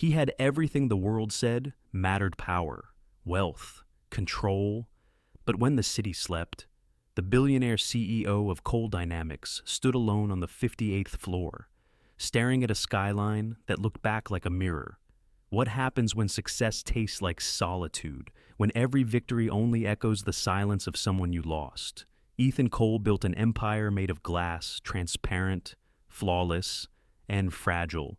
He had everything the world said mattered: power, wealth, control. But when the city slept, the billionaire CEO of Coal Dynamics stood alone on the 58th floor, staring at a skyline that looked back like a mirror. What happens when success tastes like solitude, when every victory only echoes the silence of someone you lost? Ethan Cole built an empire made of glass, transparent, flawless, and fragile.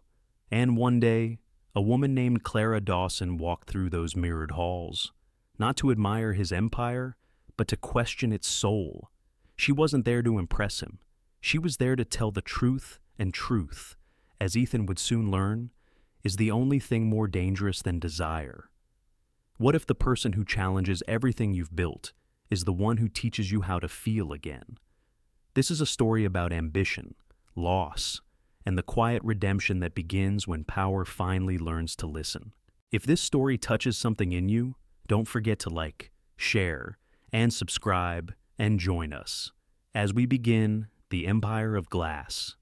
And one day, a woman named Clara Dawson walked through those mirrored halls, not to admire his empire, but to question its soul. She wasn't there to impress him. She was there to tell the truth, and truth, as Ethan would soon learn, is the only thing more dangerous than desire. What if the person who challenges everything you've built is the one who teaches you how to feel again? This is a story about ambition, loss, and the quiet redemption that begins when power finally learns to listen. If this story touches something in you, don't forget to like, share, and subscribe, and join us as we begin The Empire of Glass.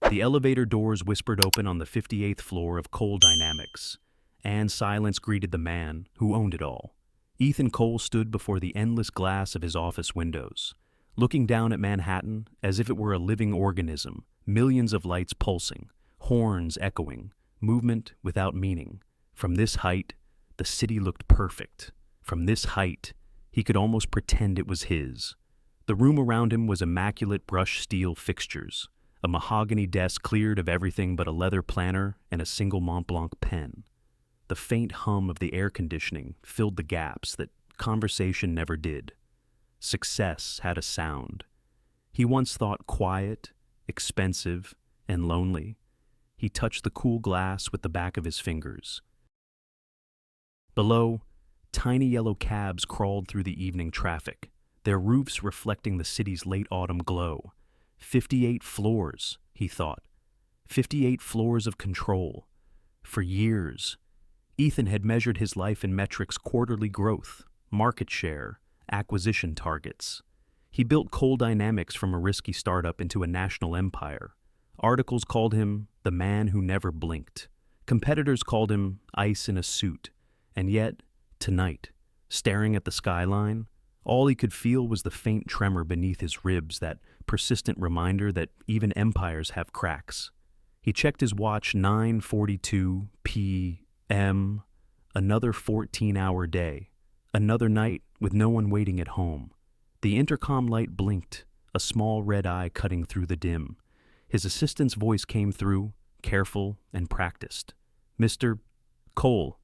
The elevator doors whispered open on the 58th floor of Coal Dynamics, and silence greeted the man who owned it all. Ethan Cole stood before the endless glass of his office windows, looking down at Manhattan as if it were a living organism, millions of lights pulsing, horns echoing, movement without meaning. From this height, the city looked perfect. From this height, he could almost pretend it was his. The room around him was immaculate brushed steel fixtures, a mahogany desk cleared of everything but a leather planner and a single Mont Blanc pen. The faint hum of the air conditioning filled the gaps that conversation never did. Success had a sound. He once thought quiet, expensive, and lonely. He touched the cool glass with the back of his fingers. Below, tiny yellow cabs crawled through the evening traffic, their roofs reflecting the city's late autumn glow. 58 floors, he thought. 58 floors of control. For years, Ethan had measured his life in metrics: quarterly growth, market share, acquisition targets. He built Coal Dynamics from a risky startup into a national empire. Articles called him the man who never blinked. Competitors called him ice in a suit. And yet, tonight, staring at the skyline, all he could feel was the faint tremor beneath his ribs, that persistent reminder that even empires have cracks. He checked his watch: 9:42 p.m. Another 14-hour day. Another night with no one waiting at home. The intercom light blinked, a small red eye cutting through the dim. His assistant's voice came through, careful and practiced. "Mr. Cole,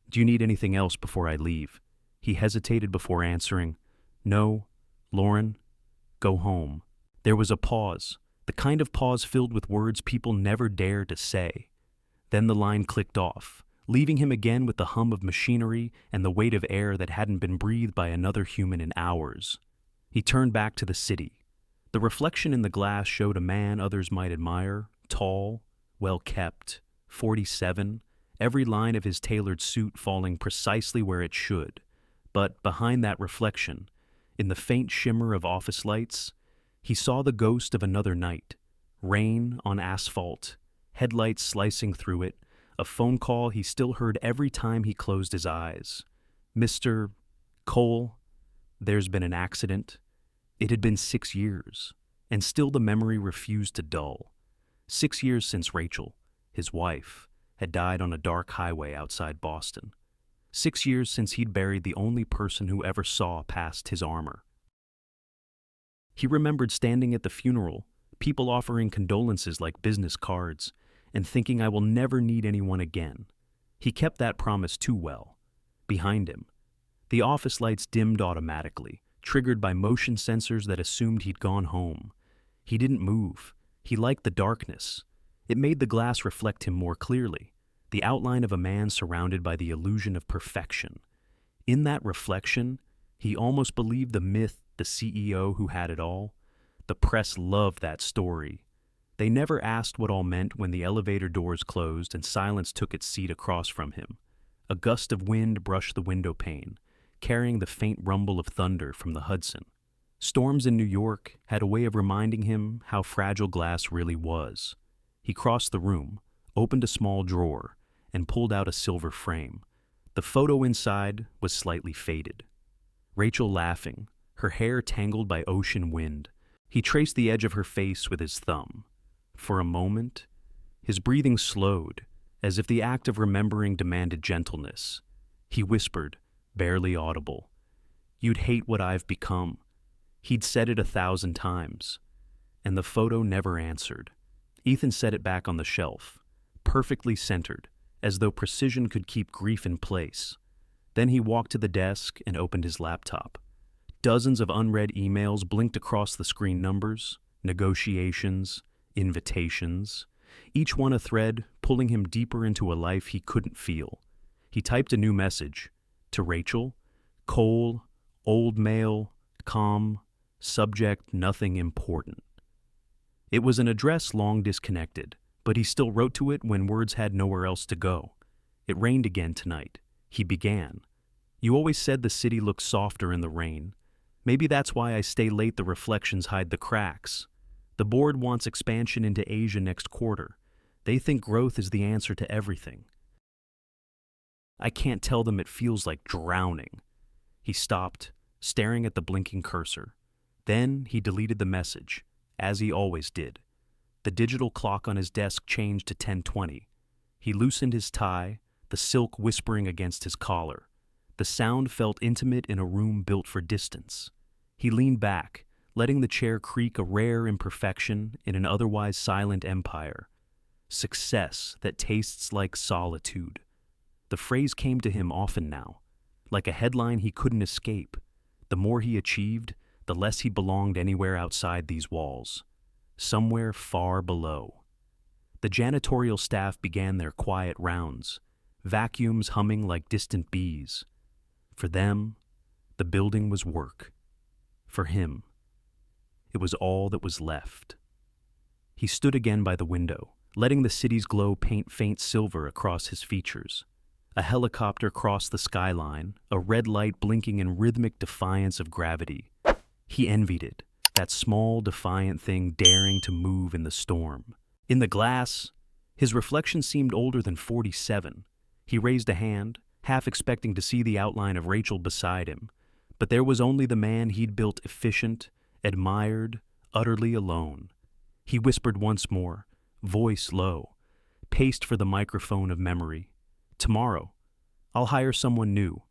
do you need anything else before I leave?" He hesitated before answering. "No, Lauren, go home." There was a pause, the kind of pause filled with words people never dare to say. Then the line clicked off, leaving him again with the hum of machinery and the weight of air that hadn't been breathed by another human in hours. He turned back to the city. The reflection in the glass showed a man others might admire, tall, well-kept, 47, every line of his tailored suit falling precisely where it should. But behind that reflection, in the faint shimmer of office lights, he saw the ghost of another night. Rain on asphalt, headlights slicing through it, a phone call he still heard every time he closed his eyes. "Mr. Cole, there's been an accident." It had been 6 years, and still the memory refused to dull. 6 years since Rachel, his wife, had died on a dark highway outside Boston. 6 years since he'd buried the only person who ever saw past his armor. He remembered standing at the funeral, people offering condolences like business cards, and thinking, "I will never need anyone again." He kept that promise too well. Behind him, the office lights dimmed automatically, triggered by motion sensors that assumed he'd gone home. He didn't move. He liked the darkness. It made the glass reflect him more clearly, the outline of a man surrounded by the illusion of perfection. In that reflection, he almost believed the myth, the CEO who had it all. The press loved that story. They never asked what all meant when the elevator doors closed and silence took its seat across from him. A gust of wind brushed the window pane, carrying the faint rumble of thunder from the Hudson. Storms in New York had a way of reminding him how fragile glass really was. He crossed the room, opened a small drawer, and pulled out a silver frame. The photo inside was slightly faded. Rachel laughing, her hair tangled by ocean wind. He traced the edge of her face with his thumb. For a moment, his breathing slowed, as if the act of remembering demanded gentleness. He whispered, barely audible, "You'd hate what I've become." He'd said it 1,000 times, and the photo never answered. Ethan set it back on the shelf, perfectly centered, as though precision could keep grief in place. Then he walked to the desk and opened his laptop. Dozens of unread emails blinked across the screen: numbers, negotiations, invitations, each one a thread pulling him deeper into a life he couldn't feel. He typed a new message. To Rachel, Cole, old mail, calm, subject nothing important. It was an address long disconnected, but he still wrote to it when words had nowhere else to go. It rained again tonight. He began. "You always said the city looked softer in the rain. Maybe that's why I stay late. The reflections hide the cracks. The board wants expansion into Asia next quarter. They think growth is the answer to everything. I can't tell them it feels like drowning." He stopped, staring at the blinking cursor. Then he deleted the message, as he always did. The digital clock on his desk changed to 10:20. He loosened his tie, the silk whispering against his collar. The sound felt intimate in a room built for distance. He leaned back, letting the chair creak, a rare imperfection in an otherwise silent empire. Success that tastes like solitude. The phrase came to him often now, like a headline he couldn't escape. The more he achieved, the less he belonged anywhere outside these walls. Somewhere far below. The janitorial staff began their quiet rounds, vacuums humming like distant bees. For them, the building was work. For him, it was all that was left. He stood again by the window, letting the city's glow paint faint silver across his features. A helicopter crossed the skyline, a red light blinking in rhythmic defiance of gravity. He envied it, that small, defiant thing daring to move in the storm. In the glass, his reflection seemed older than 47. He raised a hand, half expecting to see the outline of Rachel beside him. But there was only the man he'd built, efficient, admired, utterly alone. He whispered once more, voice low, paced for the microphone of memory. "Tomorrow, I'll hire someone new.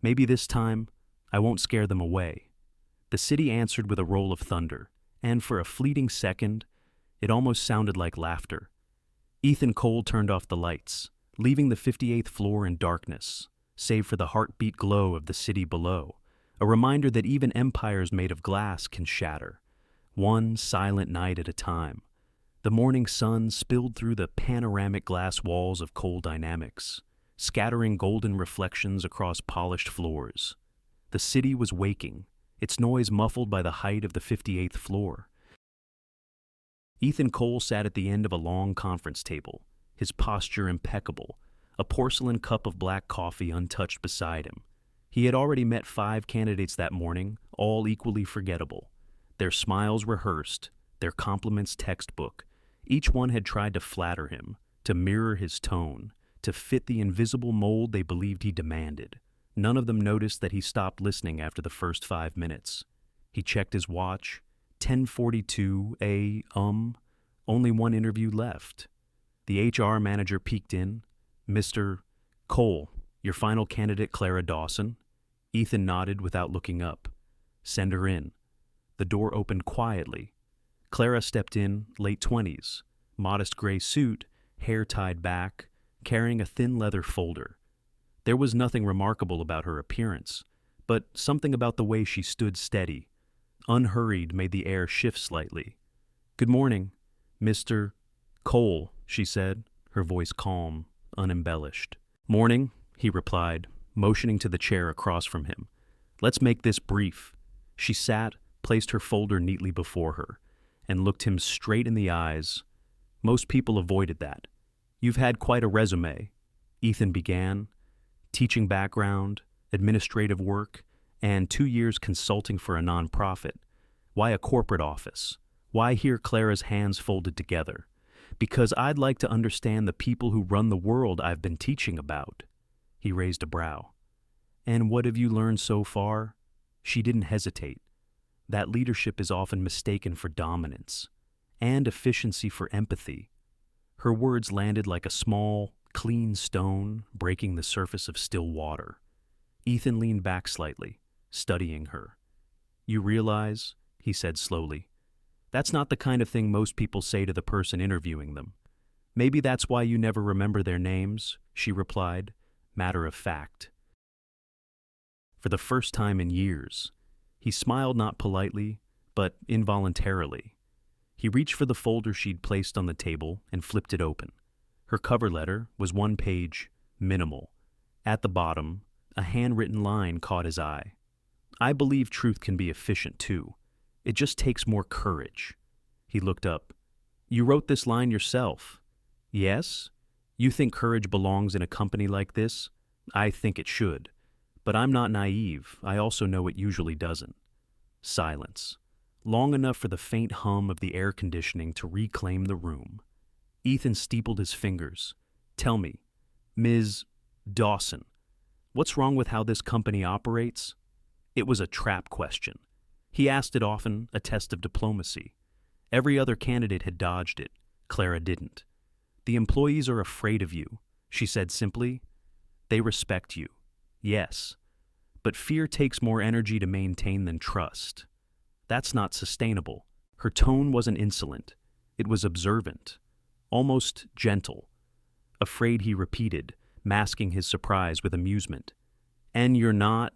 Maybe this time, I won't scare them away." The city answered with a roll of thunder, and for a fleeting second, it almost sounded like laughter. Ethan Cole turned off the lights, leaving the 58th floor in darkness, save for the heartbeat glow of the city below, a reminder that even empires made of glass can shatter, one silent night at a time. The morning sun spilled through the panoramic glass walls of Cole Dynamics, scattering golden reflections across polished floors. The city was waking, its noise muffled by the height of the 58th floor. Ethan Cole sat at the end of a long conference table, his posture impeccable, a porcelain cup of black coffee untouched beside him. He had already met 5 candidates that morning, all equally forgettable. Their smiles rehearsed, their compliments textbook. Each one had tried to flatter him, to mirror his tone, to fit the invisible mold they believed he demanded. None of them noticed that he stopped listening after the first 5 minutes. He checked his watch. 10:42 only one interview left. The HR manager peeked in. "Mr. Cole, your final candidate, Clara Dawson." Ethan nodded without looking up. "Send her in." The door opened quietly. Clara stepped in, late 20s, modest gray suit, hair tied back, carrying a thin leather folder. There was nothing remarkable about her appearance, but something about the way she stood steady, unhurried, made the air shift slightly. "Good morning, Mr. Cole," she said, her voice calm, unembellished. "Morning," he replied, motioning to the chair across from him. "Let's make this brief." She sat, placed her folder neatly before her, and looked him straight in the eyes. Most people avoided that. "You've had quite a resume," Ethan began. "Teaching background, administrative work, and 2 years consulting for a nonprofit. Why a corporate office? Why here?" Clara's hands folded together. Because I'd like to understand the people who run the world I've been teaching about. He raised a brow. And what have you learned so far? She didn't hesitate. That leadership is often mistaken for dominance, and efficiency for empathy. Her words landed like a small, clean stone breaking the surface of still water. Ethan leaned back slightly, studying her. You realize, he said slowly, that's not the kind of thing most people say to the person interviewing them. Maybe that's why you never remember their names, she replied, matter of fact. For the first time in years, he smiled not politely, but involuntarily. He reached for the folder she'd placed on the table and flipped it open. Her cover letter was one page, minimal. At the bottom, a handwritten line caught his eye. I believe truth can be efficient too. It just takes more courage. He looked up. You wrote this line yourself. Yes? You think courage belongs in a company like this? I think it should. But I'm not naive. I also know it usually doesn't. Silence. Long enough for the faint hum of the air conditioning to reclaim the room. Ethan steepled his fingers. Tell me, Ms. Dawson, what's wrong with how this company operates? It was a trap question. He asked it often, a test of diplomacy. Every other candidate had dodged it. Clara didn't. The employees are afraid of you, she said simply. They respect you. Yes. But fear takes more energy to maintain than trust. That's not sustainable. Her tone wasn't insolent. It was observant, almost gentle. Afraid, he repeated, masking his surprise with amusement. And you're not?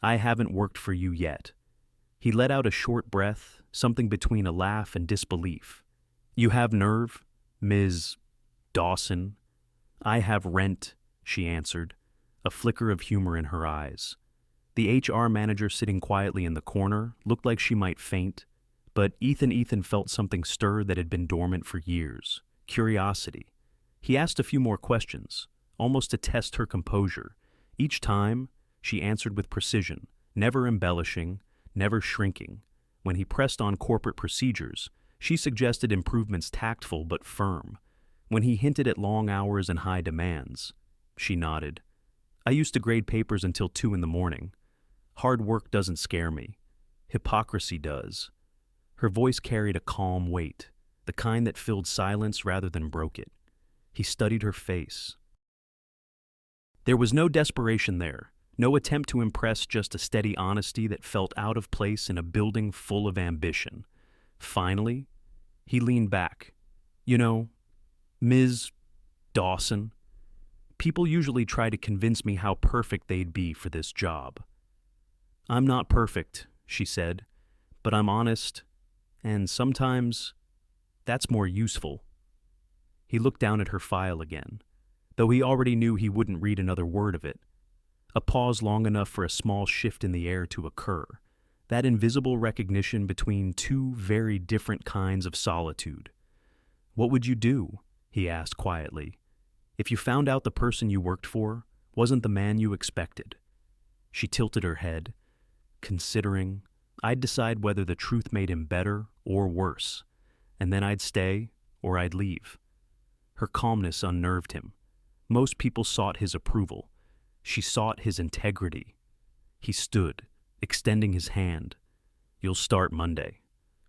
I haven't worked for you yet. He let out a short breath, something between a laugh and disbelief. You have nerve, Ms. Dawson? I have rent, she answered, a flicker of humor in her eyes. The HR manager sitting quietly in the corner looked like she might faint, but Ethan felt something stir that had been dormant for years, curiosity. He asked a few more questions, almost to test her composure. Each time, she answered with precision, never embellishing, never shrinking. When he pressed on corporate procedures, she suggested improvements tactful but firm. When he hinted at long hours and high demands, she nodded. I used to grade papers until 2 a.m. Hard work doesn't scare me. Hypocrisy does. Her voice carried a calm weight, the kind that filled silence rather than broke it. He studied her face. There was no desperation there. No attempt to impress, just a steady honesty that felt out of place in a building full of ambition. Finally, he leaned back. You know, Ms. Dawson, people usually try to convince me how perfect they'd be for this job. I'm not perfect, she said, but I'm honest, and sometimes that's more useful. He looked down at her file again, though he already knew he wouldn't read another word of it. A pause long enough for a small shift in the air to occur, that invisible recognition between two very different kinds of solitude. What would you do, he asked quietly, if you found out the person you worked for wasn't the man you expected? She tilted her head, considering. I'd decide whether the truth made him better or worse, and then I'd stay or I'd leave. Her calmness unnerved him. Most people sought his approval. She sought his integrity. He stood, extending his hand. You'll start Monday.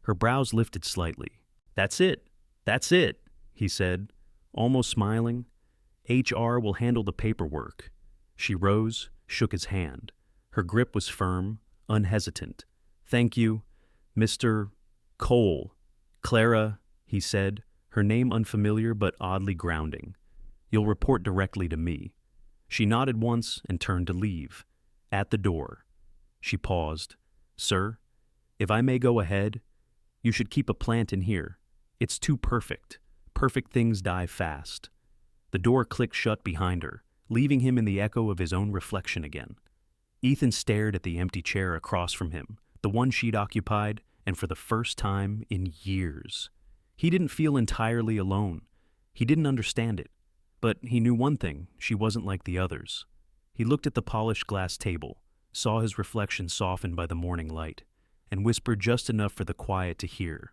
Her brows lifted slightly. That's it, he said, almost smiling. HR will handle the paperwork. She rose, shook his hand. Her grip was firm, unhesitant. Thank you, Mr. Cole. Clara, he said, her name unfamiliar but oddly grounding. You'll report directly to me. She nodded once and turned to leave. At the door, she paused. Sir, if I may go ahead, you should keep a plant in here. It's too perfect. Perfect things die fast. The door clicked shut behind her, leaving him in the echo of his own reflection again. Ethan stared at the empty chair across from him, the one she'd occupied, and for the first time in years. He didn't feel entirely alone. He didn't understand it. But he knew one thing, she wasn't like the others. He looked at the polished glass table, saw his reflection softened by the morning light, and whispered just enough for the quiet to hear.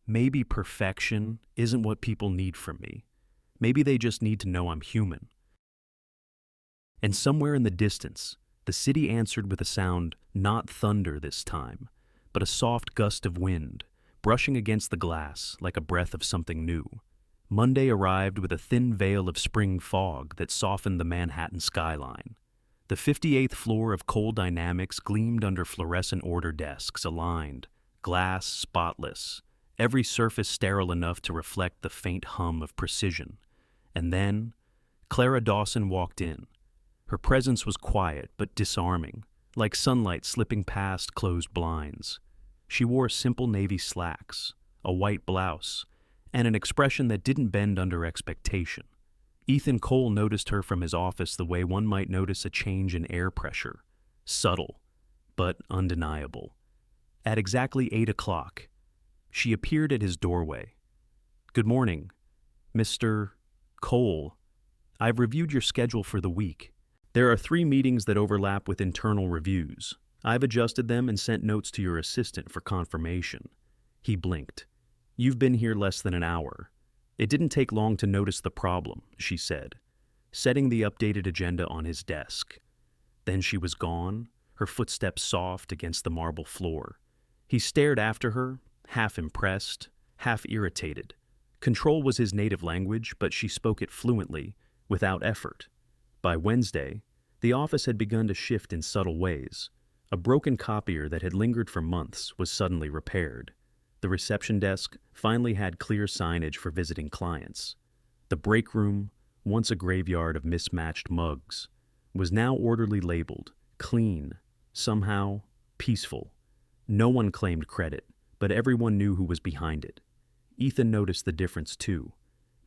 maybe perfection isn't what people need from me. Maybe they just need to know I'm human. And somewhere in the distance, the city answered with a sound not thunder this time, but a soft gust of wind, brushing against the glass like a breath of something new. Monday arrived with a thin veil of spring fog that softened the Manhattan skyline. The 58th floor of Cole Dynamics gleamed under fluorescent order desks, aligned, glass spotless, every surface sterile enough to reflect the faint hum of precision. And then, Clara Dawson walked in. Her presence was quiet but disarming, like sunlight slipping past closed blinds. She wore simple navy slacks, a white blouse, and an expression that didn't bend under expectation. Ethan Cole noticed her from his office the way one might notice a change in air pressure, subtle, but undeniable. At exactly 8 o'clock, she appeared at his doorway. "Good morning, Mr. Cole. I've reviewed your schedule for the week. There are 3 meetings that overlap with internal reviews. I've adjusted them and sent notes to your assistant for confirmation." He blinked. "You've been here less than an hour. It didn't take long to notice the problem," she said, setting the updated agenda on his desk. Then she was gone, her footsteps soft against the marble floor. He stared after her, half impressed, half irritated. Control was his native language, but she spoke it fluently, without effort. By Wednesday, the office had begun to shift in subtle ways. A broken copier that had lingered for months was suddenly repaired. The reception desk finally had clear signage for visiting clients. The break room, once a graveyard of mismatched mugs, was now orderly labeled, clean, somehow peaceful. No one claimed credit, but everyone knew who was behind it. Ethan noticed the difference too.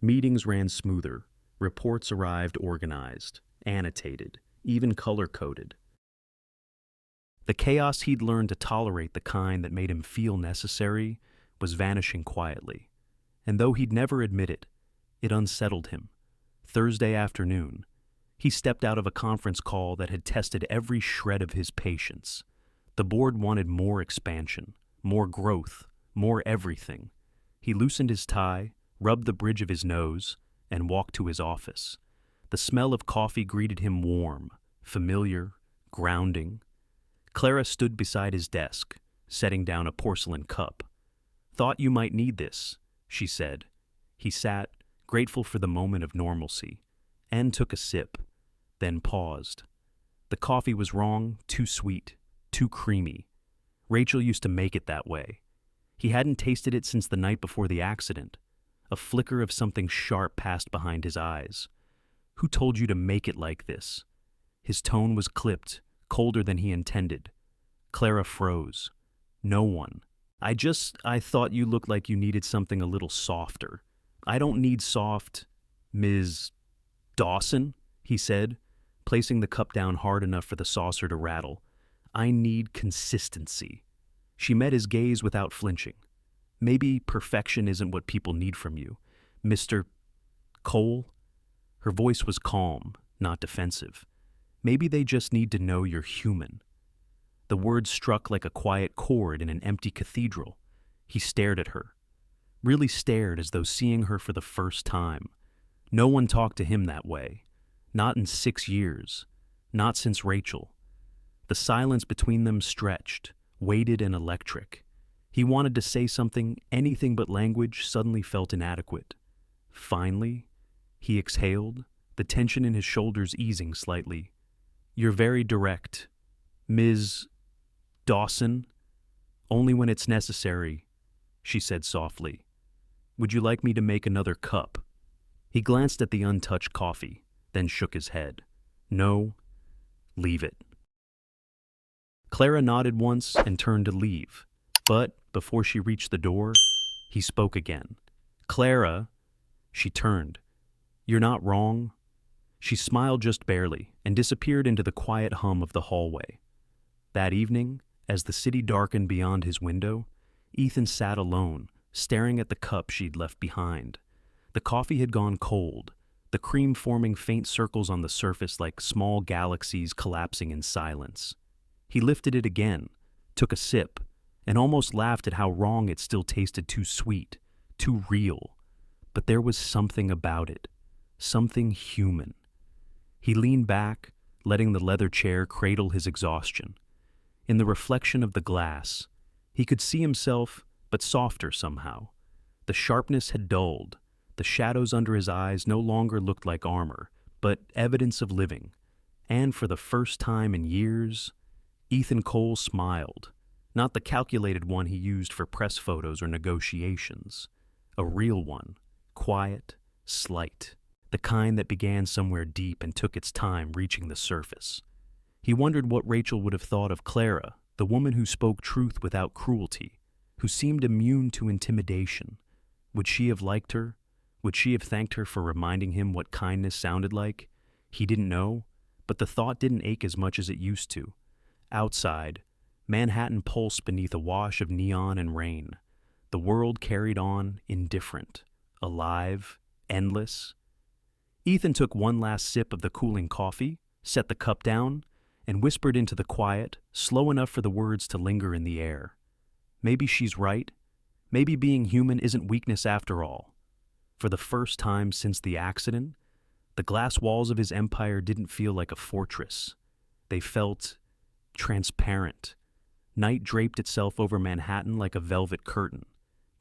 Meetings ran smoother, reports arrived organized, annotated, even color-coded. The chaos he'd learned to tolerate, the kind that made him feel necessary, was vanishing quietly. And though he'd never admit it, it unsettled him. Thursday afternoon, he stepped out of a conference call that had tested every shred of his patience. The board wanted more expansion, more growth, more everything. He loosened his tie, rubbed the bridge of his nose, and walked to his office. The smell of coffee greeted him warm, familiar, grounding. Clara stood beside his desk, setting down a porcelain cup. "Thought you might need this," she said. He sat, grateful for the moment of normalcy, and took a sip, then paused. The coffee was wrong, too sweet, too creamy. Rachel used to make it that way. He hadn't tasted it since the night before the accident. A flicker of something sharp passed behind his eyes. "Who told you to make it like this?" His tone was clipped, colder than he intended. Clara froze. "No one. I thought you looked like you needed something a little softer." "I don't need soft, Ms. Dawson," he said, placing the cup down hard enough for the saucer to rattle. "I need consistency." She met his gaze without flinching. "Maybe perfection isn't what people need from you, Mr. Cole." Her voice was calm, not defensive. "Maybe they just need to know you're human." The words struck like a quiet chord in an empty cathedral. He stared at her. Really stared, as though seeing her for the first time. No one talked to him that way. Not in 6 years. Not since Rachel. The silence between them stretched, weighted and electric. He wanted to say something, anything but language suddenly felt inadequate. Finally, he exhaled, the tension in his shoulders easing slightly. "You're very direct, Ms. Dawson." "Only when it's necessary," she said softly. "Would you like me to make another cup?" He glanced at the untouched coffee, then shook his head. "No, leave it." Clara nodded once and turned to leave, but before she reached the door, he spoke again. "Clara," she turned. "You're not wrong." She smiled just barely and disappeared into the quiet hum of the hallway. That evening, as the city darkened beyond his window, Ethan sat alone, staring at the cup she'd left behind. The coffee had gone cold, the cream forming faint circles on the surface like small galaxies collapsing in silence. He lifted it again, took a sip, and almost laughed at how wrong it still tasted, too sweet, too real. But there was something about it, something human. He leaned back, letting the leather chair cradle his exhaustion. In the reflection of the glass, he could see himself, but softer somehow. The sharpness had dulled. The shadows under his eyes no longer looked like armor, but evidence of living. And for the first time in years, Ethan Cole smiled. Not the calculated one he used for press photos or negotiations. A real one, quiet, slight. The kind that began somewhere deep and took its time reaching the surface. He wondered what Rachel would have thought of Clara, the woman who spoke truth without cruelty, who seemed immune to intimidation. Would she have liked her? Would she have thanked her for reminding him what kindness sounded like? He didn't know, but the thought didn't ache as much as it used to. Outside, Manhattan pulsed beneath a wash of neon and rain. The world carried on, indifferent, alive, endless. Ethan took one last sip of the cooling coffee, set the cup down, and whispered into the quiet, slow enough for the words to linger in the air. Maybe she's right. Maybe being human isn't weakness after all. For the first time since the accident, the glass walls of his empire didn't feel like a fortress. They felt transparent. Night draped itself over Manhattan like a velvet curtain,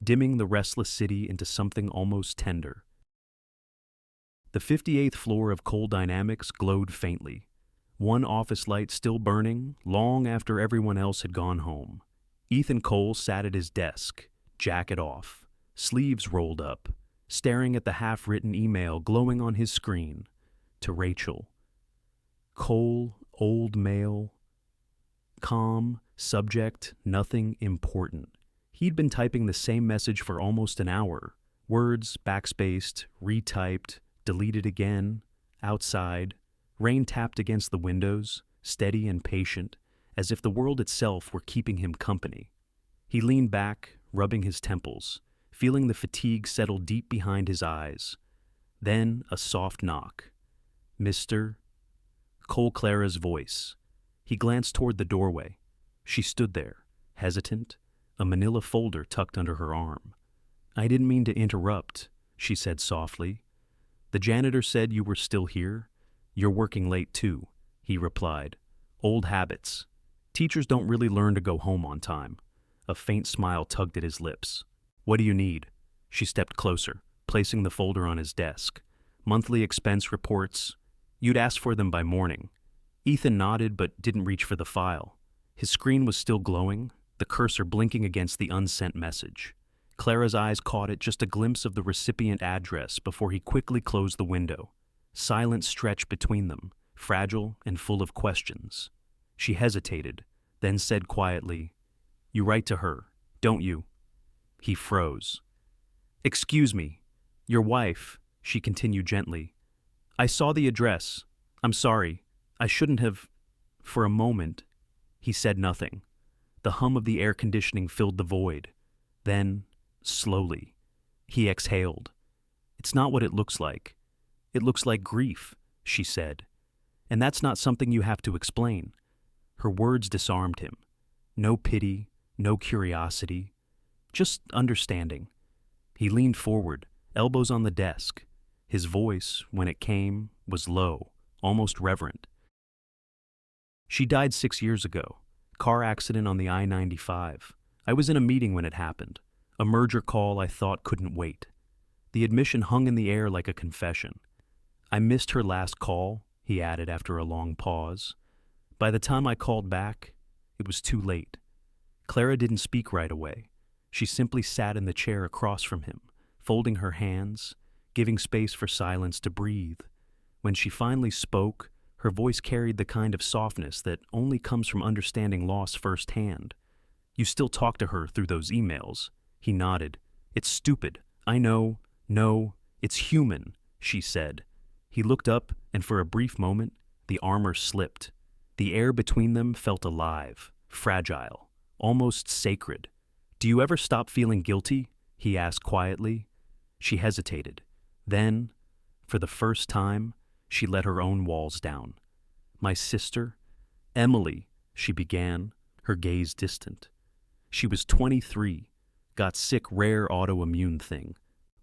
dimming the restless city into something almost tender. The 58th floor of Cole Dynamics glowed faintly, one office light still burning long after everyone else had gone home. Ethan Cole sat at his desk, jacket off, sleeves rolled up, staring at the half-written email glowing on his screen. To Rachel. Cole, old male. Calm, subject, nothing important. He'd been typing the same message for almost an hour. Words backspaced, retyped, deleted again. Outside, rain tapped against the windows, steady and patient, as if the world itself were keeping him company. He leaned back, rubbing his temples, feeling the fatigue settle deep behind his eyes. Then a soft knock. Mr. Cole. Clara's voice. He glanced toward the doorway. She stood there, hesitant, a manila folder tucked under her arm. I didn't mean to interrupt, she said softly. The janitor said you were still here. You're working late too, he replied. Old habits. Teachers don't really learn to go home on time. A faint smile tugged at his lips. What do you need? She stepped closer, placing the folder on his desk. Monthly expense reports. You'd asked for them by morning. Ethan nodded but didn't reach for the file. His screen was still glowing, the cursor blinking against the unsent message. Clara's eyes caught it, just a glimpse of the recipient address before he quickly closed the window. Silence stretched between them, fragile and full of questions. She hesitated, then said quietly, You write to her, don't you? He froze. Excuse me, your wife, she continued gently. I saw the address. I'm sorry. I shouldn't have. For a moment, he said nothing. The hum of the air conditioning filled the void. Then, slowly, he exhaled. It's not what it looks like. It looks like grief, she said. And that's not something you have to explain. Her words disarmed him. No pity, no curiosity, just understanding. He leaned forward, elbows on the desk. His voice, when it came, was low, almost reverent. She died 6 years ago. Car accident on the I-95. I was in a meeting when it happened. A merger call I thought couldn't wait. The admission hung in the air like a confession. I missed her last call, he added after a long pause. By the time I called back, it was too late. Clara didn't speak right away. She simply sat in the chair across from him, folding her hands, giving space for silence to breathe. When she finally spoke, her voice carried the kind of softness that only comes from understanding loss firsthand. You still talk to her through those emails? He nodded. It's stupid. I know. No, it's human, she said. He looked up, and for a brief moment, the armor slipped. The air between them felt alive, fragile, almost sacred. Do you ever stop feeling guilty? He asked quietly. She hesitated. Then, for the first time, she let her own walls down. My sister? Emily, she began, her gaze distant. She was 23, got sick rare autoimmune thing.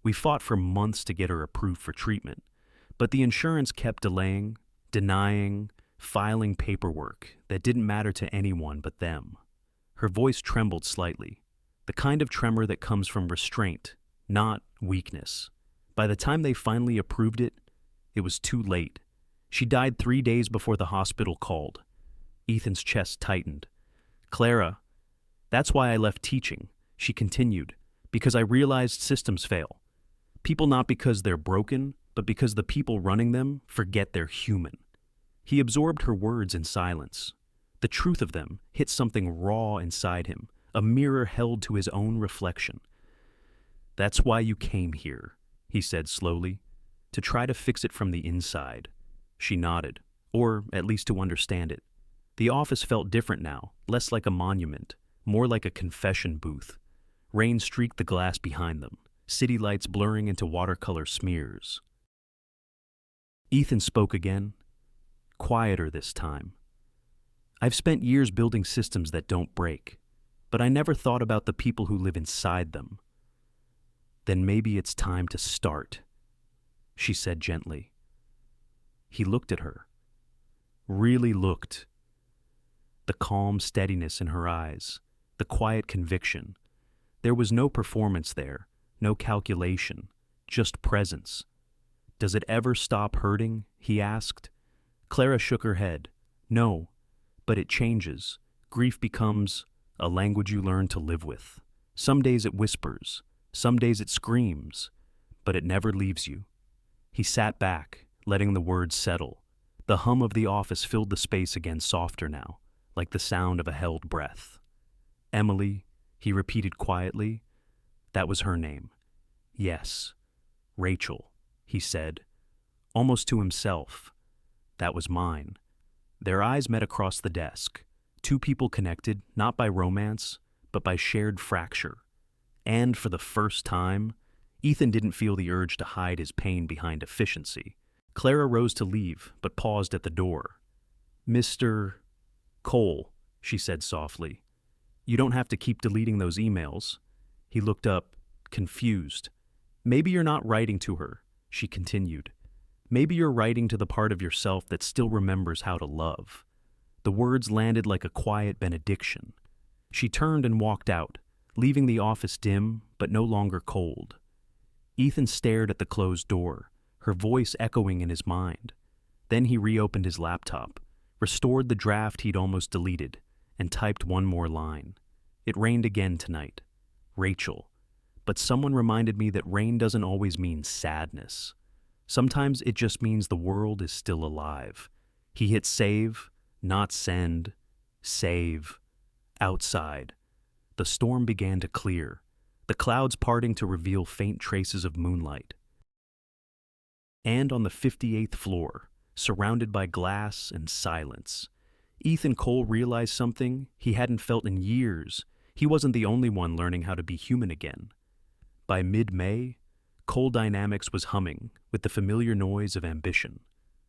We fought for months to get her approved for treatment, but the insurance kept delaying, denying, filing paperwork that didn't matter to anyone but them. Her voice trembled slightly, the kind of tremor that comes from restraint, not weakness. By the time they finally approved it, it was too late. She died 3 days before the hospital called. Ethan's chest tightened. Clara, that's why I left teaching, she continued, because I realized systems fail. People not because they're broken, but because the people running them forget they're human. He absorbed her words in silence. The truth of them hit something raw inside him, a mirror held to his own reflection. That's why you came here, he said slowly, to try to fix it from the inside. She nodded, or at least to understand it. The office felt different now, less like a monument, more like a confession booth. Rain streaked the glass behind them, city lights blurring into watercolor smears. Ethan spoke again, quieter this time. I've spent years building systems that don't break, but I never thought about the people who live inside them. Then maybe it's time to start, she said gently. He looked at her, really looked. The calm steadiness in her eyes, the quiet conviction. There was no performance there, no calculation, just presence. Does it ever stop hurting? He asked. Clara shook her head. No, but it changes. Grief becomes a language you learn to live with. Some days it whispers, some days it screams, but it never leaves you. He sat back, letting the words settle. The hum of the office filled the space again, softer now, like the sound of a held breath. Emily, he repeated quietly. That was her name. Yes, Rachel, he said, almost to himself. That was mine. Their eyes met across the desk. Two people connected, not by romance, but by shared fracture. And for the first time, Ethan didn't feel the urge to hide his pain behind efficiency. Clara rose to leave, but paused at the door. Mr. Cole, she said softly. You don't have to keep deleting those emails. He looked up, confused. Maybe you're not writing to her, she continued. Maybe you're writing to the part of yourself that still remembers how to love. The words landed like a quiet benediction. She turned and walked out, leaving the office dim but no longer cold. Ethan stared at the closed door, her voice echoing in his mind. Then he reopened his laptop, restored the draft he'd almost deleted, and typed one more line. It rained again tonight. Rachel. But someone reminded me that rain doesn't always mean sadness. Sometimes it just means the world is still alive. He hit save, not send, save. Outside. The storm began to clear, the clouds parting to reveal faint traces of moonlight. And on the 58th floor, surrounded by glass and silence, Ethan Cole realized something he hadn't felt in years. He wasn't the only one learning how to be human again. By mid-May, Cole Dynamics was humming with the familiar noise of ambition.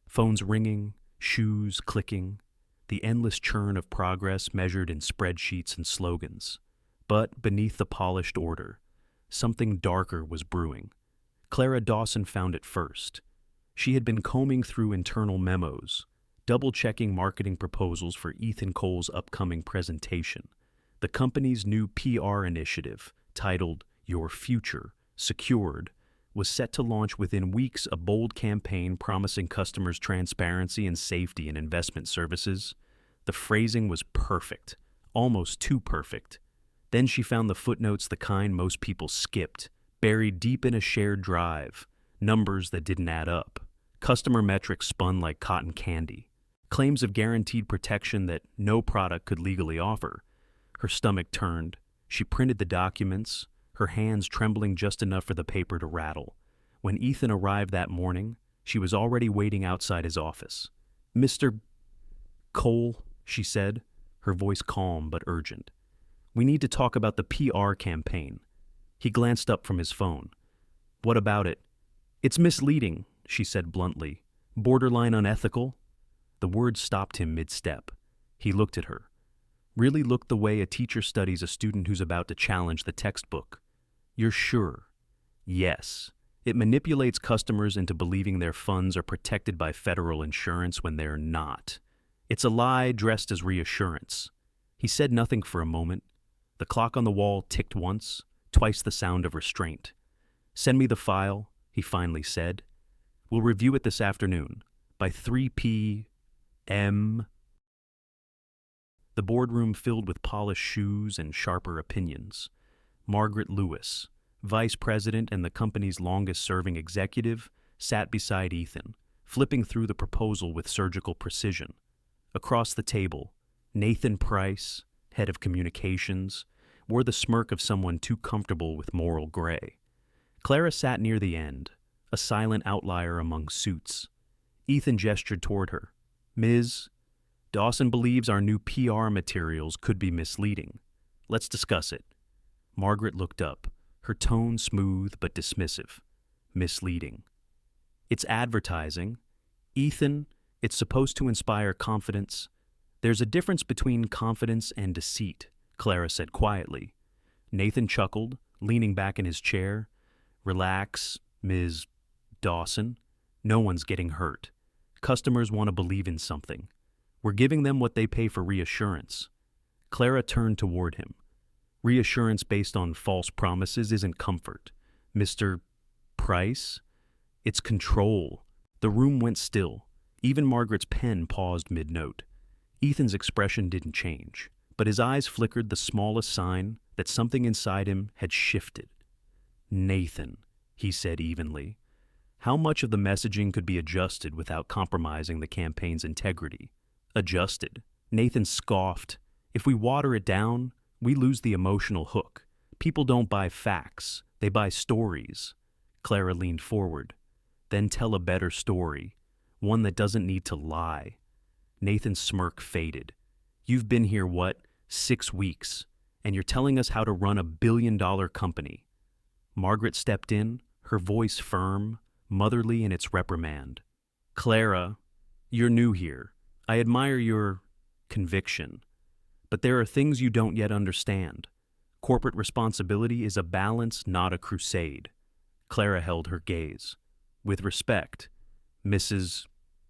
Phones ringing, shoes clicking, the endless churn of progress measured in spreadsheets and slogans. But beneath the polished order, something darker was brewing. Clara Dawson found it first. She had been combing through internal memos, double-checking marketing proposals for Ethan Cole's upcoming presentation. The company's new PR initiative, titled Your Future, Secured, was set to launch within weeks, a bold campaign promising customers transparency and safety in investment services. The phrasing was perfect, almost too perfect. Then she found the footnotes, the kind most people skipped, buried deep in a shared drive, numbers that didn't add up. Customer metrics spun like cotton candy. Claims of guaranteed protection that no product could legally offer. Her stomach turned. She printed the documents, her hands trembling just enough for the paper to rattle. When Ethan arrived that morning, she was already waiting outside his office. Mr. Cole, she said, her voice calm but urgent. We need to talk about the PR campaign. He glanced up from his phone. What about it? It's misleading, she said bluntly. Borderline unethical? The words stopped him mid-step. He looked at her. Really looked the way a teacher studies a student who's about to challenge the textbook. You're sure? Yes. It manipulates customers into believing their funds are protected by federal insurance when they're not. It's a lie dressed as reassurance. He said nothing for a moment. The clock on the wall ticked once, twice the sound of restraint. Send me the file, he finally said. We'll review it this afternoon, by 3 p.m. The boardroom filled with polished shoes and sharper opinions. Margaret Lewis, vice president and the company's longest-serving executive, sat beside Ethan, flipping through the proposal with surgical precision. Across the table, Nathan Price, head of communications, wore the smirk of someone too comfortable with moral gray. Clara sat near the end, a silent outlier among suits. Ethan gestured toward her. Ms. Dawson believes our new PR materials could be misleading. Let's discuss it. Margaret looked up, her tone smooth but dismissive. Misleading. It's advertising. Ethan, it's supposed to inspire confidence. There's a difference between confidence and deceit, Clara said quietly. Nathan chuckled, leaning back in his chair. Relax, Ms. Dawson. No one's getting hurt. Customers want to believe in something. We're giving them what they pay for reassurance. Clara turned toward him. Reassurance based on false promises isn't comfort. Mr. Price? It's control. The room went still. Even Margaret's pen paused mid-note. Ethan's expression didn't change, but his eyes flickered the smallest sign that something inside him had shifted. Nathan, he said evenly. How much of the messaging could be adjusted without compromising the campaign's integrity? Adjusted. Nathan scoffed. If we water it down, we lose the emotional hook. People don't buy facts, they buy stories. Clara leaned forward. Then tell a better story, one that doesn't need to lie. Nathan's smirk faded. You've been here, 6 weeks, and you're telling us how to run a billion-dollar company. Margaret stepped in, her voice firm, motherly in its reprimand. Clara, you're new here. I admire your conviction. But there are things you don't yet understand. Corporate responsibility is a balance, not a crusade. Clara held her gaze. With respect, Mrs.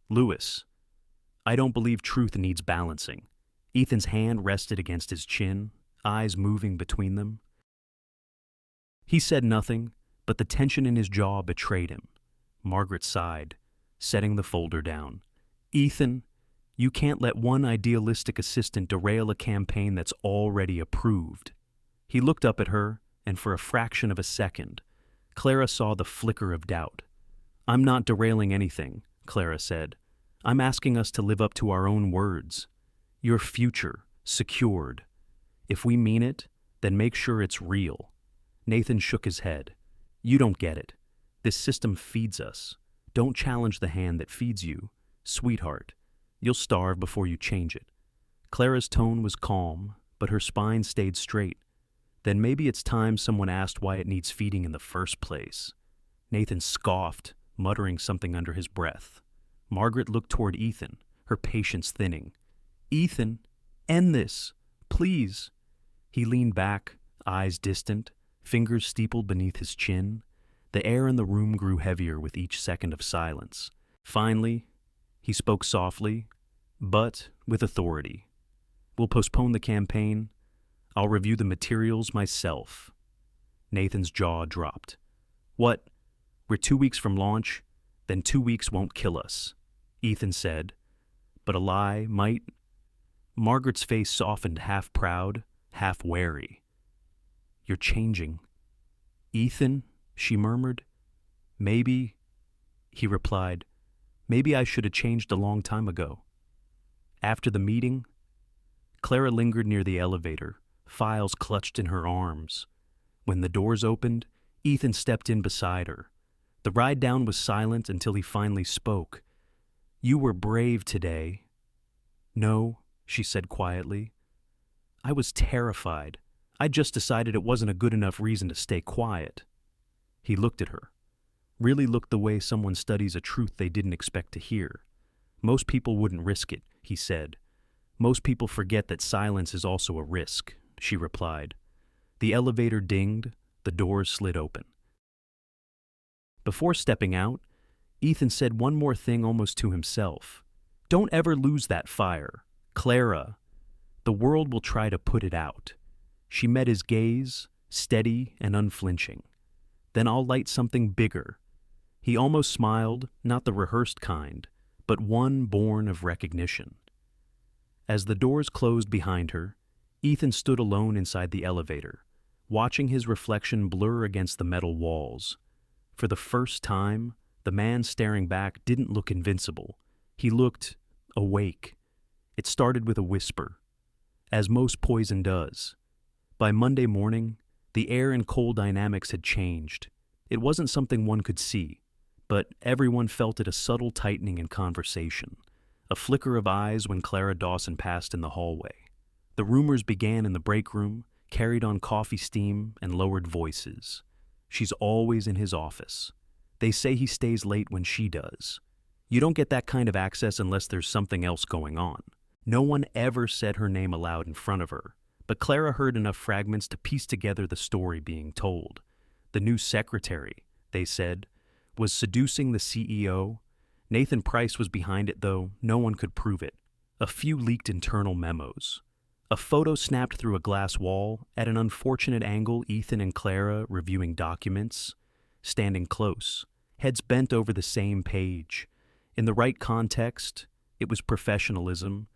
Lewis, I don't believe truth needs balancing. Ethan's hand rested against his chin, eyes moving between them. He said nothing, but the tension in his jaw betrayed him. Margaret sighed, setting the folder down. Ethan, you can't let one idealistic assistant derail a campaign that's already approved. He looked up at her, and for a fraction of a second, Clara saw the flicker of doubt. I'm not derailing anything, Clara said. I'm asking us to live up to our own words. Your future, secured. If we mean it, then make sure it's real. Nathan shook his head. You don't get it. This system feeds us. Don't challenge the hand that feeds you. Sweetheart, you'll starve before you change it. Clara's tone was calm, but her spine stayed straight. Then maybe it's time someone asked why it needs feeding in the first place. Nathan scoffed, muttering something under his breath. Margaret looked toward Ethan, her patience thinning. Ethan, end this, please. He leaned back, eyes distant, fingers steepled beneath his chin. The air in the room grew heavier with each second of silence. Finally, he spoke softly, but with authority. We'll postpone the campaign. I'll review the materials myself. Nathan's jaw dropped. What? We're 2 weeks from launch? Then 2 weeks won't kill us, Ethan said. But a lie might. Margaret's face softened, half proud, half wary. You're changing. Ethan, she murmured. Maybe, he replied. Maybe I should have changed a long time ago. After the meeting, Clara lingered near the elevator, files clutched in her arms. When the doors opened, Ethan stepped in beside her. The ride down was silent until he finally spoke. You were brave today. No, she said quietly. I was terrified. I just decided it wasn't a good enough reason to stay quiet. He looked at her. Really looked the way someone studies a truth they didn't expect to hear. Most people wouldn't risk it, he said. Most people forget that silence is also a risk, she replied. The elevator dinged, the doors slid open. Before stepping out, Ethan said one more thing almost to himself. Don't ever lose that fire. Clara, the world will try to put it out. She met his gaze, steady and unflinching. Then I'll light something bigger. He almost smiled, not the rehearsed kind, but one born of recognition. As the doors closed behind her, Ethan stood alone inside the elevator, watching his reflection blur against the metal walls. For the first time, the man staring back didn't look invincible. He looked awake. It started with a whisper, as most poison does. By Monday morning, the air and coal dynamics had changed. It wasn't something one could see, but everyone felt it, a subtle tightening in conversation, a flicker of eyes when Clara Dawson passed in the hallway. The rumors began in the break room, carried on coffee steam and lowered voices. She's always in his office. They say he stays late when she does. You don't get that kind of access unless there's something else going on. No one ever said her name aloud in front of her, but Clara heard enough fragments to piece together the story being told. The new secretary, they said, was seducing the CEO. Nathan Price was behind it, though no one could prove it. A few leaked internal memos. A photo snapped through a glass wall, at an unfortunate angle, Ethan and Clara reviewing documents, standing close, heads bent over the same page. In the right context, it was professionalism.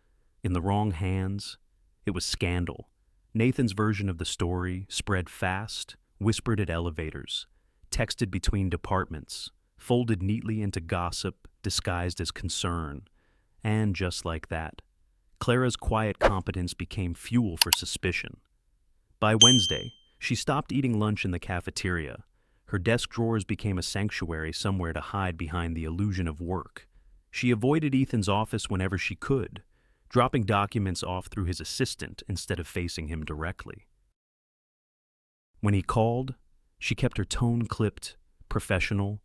In the wrong hands, it was scandal. Nathan's version of the story spread fast, whispered at elevators, texted between departments, folded neatly into gossip disguised as concern. And just like that, Clara's quiet competence became fuel for suspicion. By Wednesday, she stopped eating lunch in the cafeteria. Her desk drawers became a sanctuary somewhere to hide behind the illusion of work. She avoided Ethan's office whenever she could, dropping documents off through his assistant instead of facing him directly. When he called, she kept her tone clipped, professional,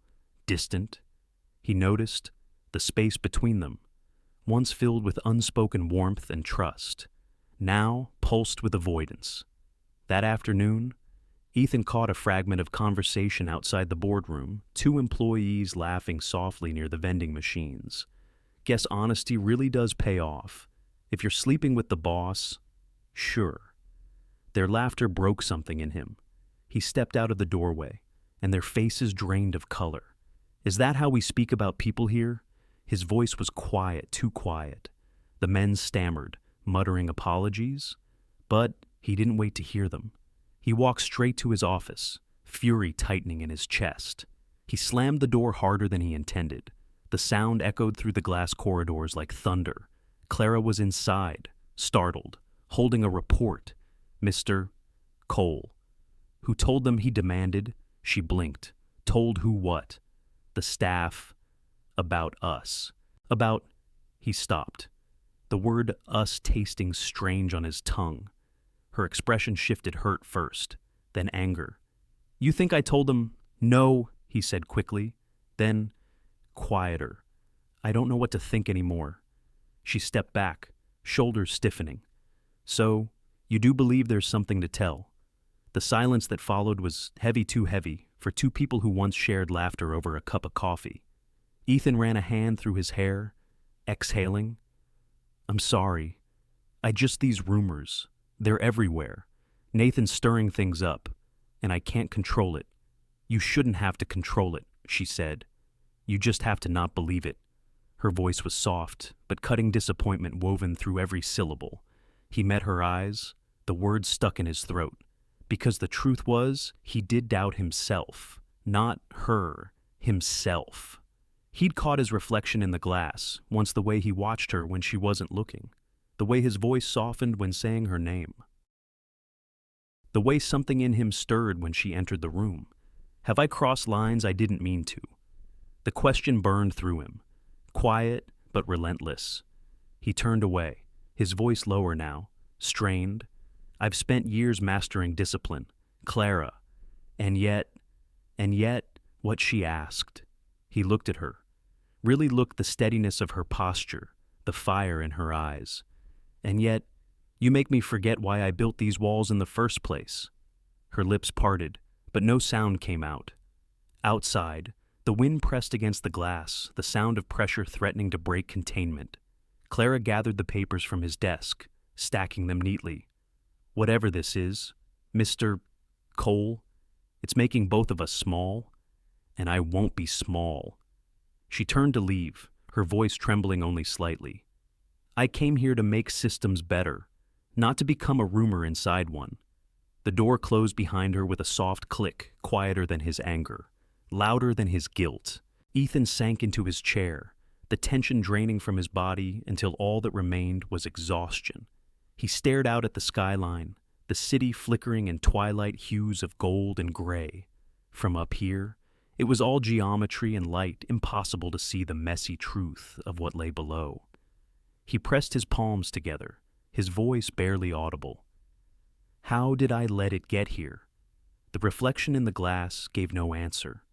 distant. He noticed the space between them, once filled with unspoken warmth and trust, now pulsed with avoidance. That afternoon, Ethan caught a fragment of conversation outside the boardroom, two employees laughing softly near the vending machines. Guess honesty really does pay off. If you're sleeping with the boss, sure. Their laughter broke something in him. He stepped out of the doorway, and their faces drained of color. Is that how we speak about people here? His voice was quiet, too quiet. The men stammered, muttering apologies, but he didn't wait to hear them. He walked straight to his office, fury tightening in his chest. He slammed the door harder than he intended. The sound echoed through the glass corridors like thunder. Clara was inside, startled, holding a report. Mr. Cole. Who told them, he demanded. She blinked. Told who what? The staff. About us. About... He stopped. The word us tasting strange on his tongue. Her expression shifted, hurt first, then anger. You think I told them? No, he said quickly. Then, quieter. I don't know what to think anymore. She stepped back, shoulders stiffening. So, you do believe there's something to tell? The silence that followed was heavy, too heavy, for two people who once shared laughter over a cup of coffee. Ethan ran a hand through his hair, exhaling. I'm sorry. These rumors. They're everywhere. Nathan's stirring things up, and I can't control it. You shouldn't have to control it, she said. You just have to not believe it. Her voice was soft, but cutting disappointment woven through every syllable. He met her eyes, the words stuck in his throat. Because the truth was, he did doubt himself. Not her, himself. He'd caught his reflection in the glass, once the way he watched her when she wasn't looking, the way his voice softened when saying her name, the way something in him stirred when she entered the room. Have I crossed lines I didn't mean to? The question burned through him, quiet but relentless. He turned away, his voice lower now, strained. I've spent years mastering discipline, Clara, and yet, what she asked. He looked at her, really looked, the steadiness of her posture, the fire in her eyes. And yet, you make me forget why I built these walls in the first place." Her lips parted, but no sound came out. Outside, the wind pressed against the glass, the sound of pressure threatening to break containment. Clara gathered the papers from his desk, stacking them neatly. "Whatever this is, Mr. Cole, it's making both of us small, and I won't be small." She turned to leave, her voice trembling only slightly. "I came here to make systems better, not to become a rumor inside one." The door closed behind her with a soft click, quieter than his anger, louder than his guilt. Ethan sank into his chair, the tension draining from his body until all that remained was exhaustion. He stared out at the skyline, the city flickering in twilight hues of gold and gray. From up here, it was all geometry and light, impossible to see the messy truth of what lay below. He pressed his palms together, his voice barely audible. How did I let it get here? The reflection in the glass gave no answer,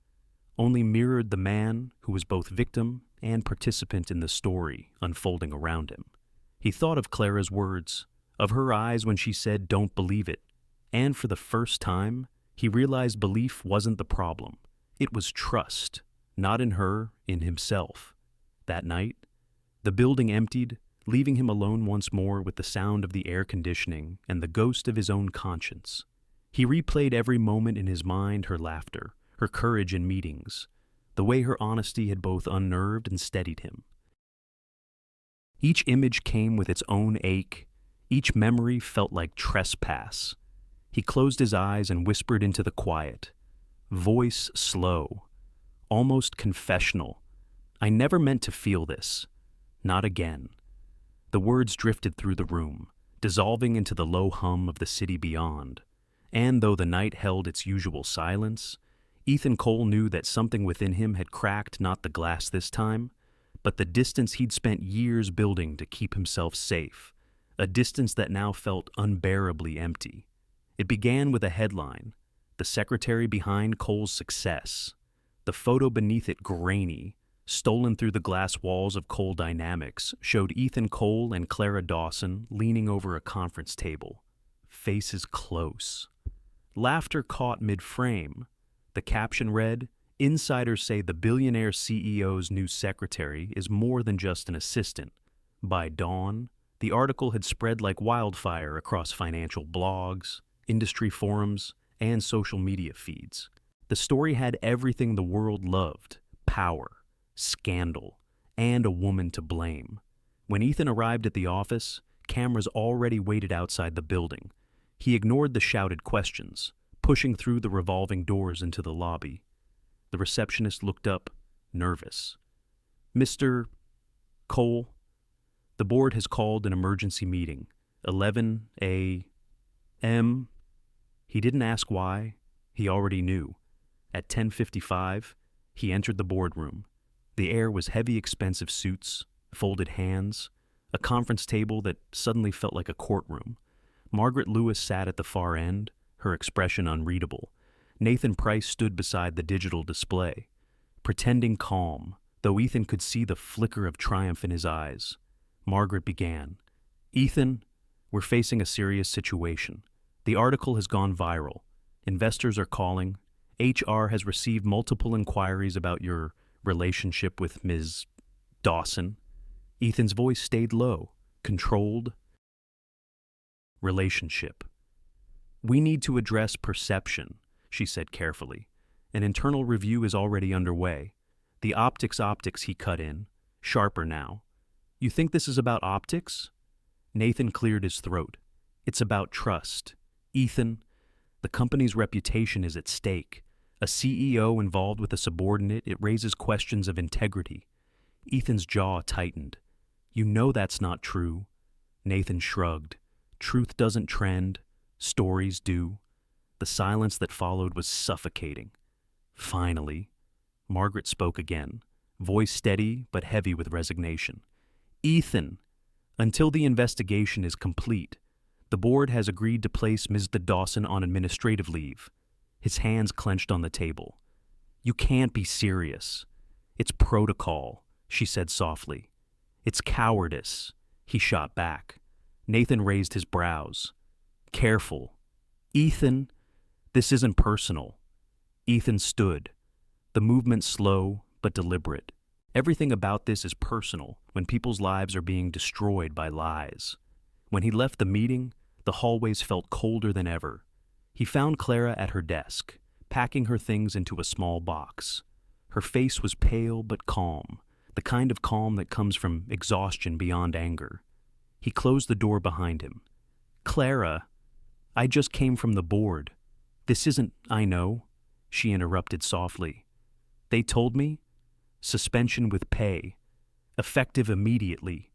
only mirrored the man who was both victim and participant in the story unfolding around him. He thought of Clara's words, of her eyes when she said, "Don't believe it," and for the first time, he realized belief wasn't the problem. It was trust, not in her, in himself. That night, the building emptied, leaving him alone once more with the sound of the air conditioning and the ghost of his own conscience. He replayed every moment in his mind, her laughter, her courage in meetings, the way her honesty had both unnerved and steadied him. Each image came with its own ache, each memory felt like trespass. He closed his eyes and whispered into the quiet, voice slow, almost confessional. "I never meant to feel this. Not again." The words drifted through the room, dissolving into the low hum of the city beyond. And though the night held its usual silence, Ethan Cole knew that something within him had cracked not the glass this time, but the distance he'd spent years building to keep himself safe, a distance that now felt unbearably empty. It began with a headline, the secretary behind Cole's success, the photo beneath it grainy, stolen through the glass walls of Cole Dynamics, showed Ethan Cole and Clara Dawson leaning over a conference table, faces close. Laughter caught mid-frame. The caption read, "Insiders say the billionaire CEO's new secretary is more than just an assistant." By dawn, the article had spread like wildfire across financial blogs, industry forums, and social media feeds. The story had everything the world loved: power, scandal, and a woman to blame. When Ethan arrived at the office, cameras already waited outside the building. He ignored the shouted questions, pushing through the revolving doors into the lobby. The receptionist looked up, nervous. "Mr. Cole, the board has called an emergency meeting, 11 a.m." He didn't ask why. He already knew. At 10:55, he entered the boardroom. The air was heavy, expensive suits, folded hands, a conference table that suddenly felt like a courtroom. Margaret Lewis sat at the far end, her expression unreadable. Nathan Price stood beside the digital display, pretending calm, though Ethan could see the flicker of triumph in his eyes. Margaret began, "Ethan, we're facing a serious situation. The article has gone viral. Investors are calling. HR has received multiple inquiries about your relationship with Ms. Dawson." Ethan's voice stayed low, controlled. "Relationship. We need to address perception," she said carefully. "An internal review is already underway. The optics, he cut in, sharper now. You think this is about optics?" Nathan cleared his throat. "It's about trust. Ethan, the company's reputation is at stake. A CEO involved with a subordinate, it raises questions of integrity." Ethan's jaw tightened. "You know that's not true." Nathan shrugged. "Truth doesn't trend. Stories do." The silence that followed was suffocating. Finally, Margaret spoke again, voice steady but heavy with resignation. "Ethan, until the investigation is complete, the board has agreed to place Ms. Dawson on administrative leave." His hands clenched on the table. "You can't be serious." "It's protocol," she said softly. "It's cowardice," he shot back. Nathan raised his brows. Careful. Ethan, this isn't personal. Ethan stood, the movement slow but deliberate. Everything about this is personal when people's lives are being destroyed by lies. When he left the meeting, the hallways felt colder than ever. He found Clara at her desk, packing her things into a small box. Her face was pale but calm, the kind of calm that comes from exhaustion beyond anger. He closed the door behind him. Clara, I just came from the board. This isn't, I know, she interrupted softly. They told me, suspension with pay, effective immediately.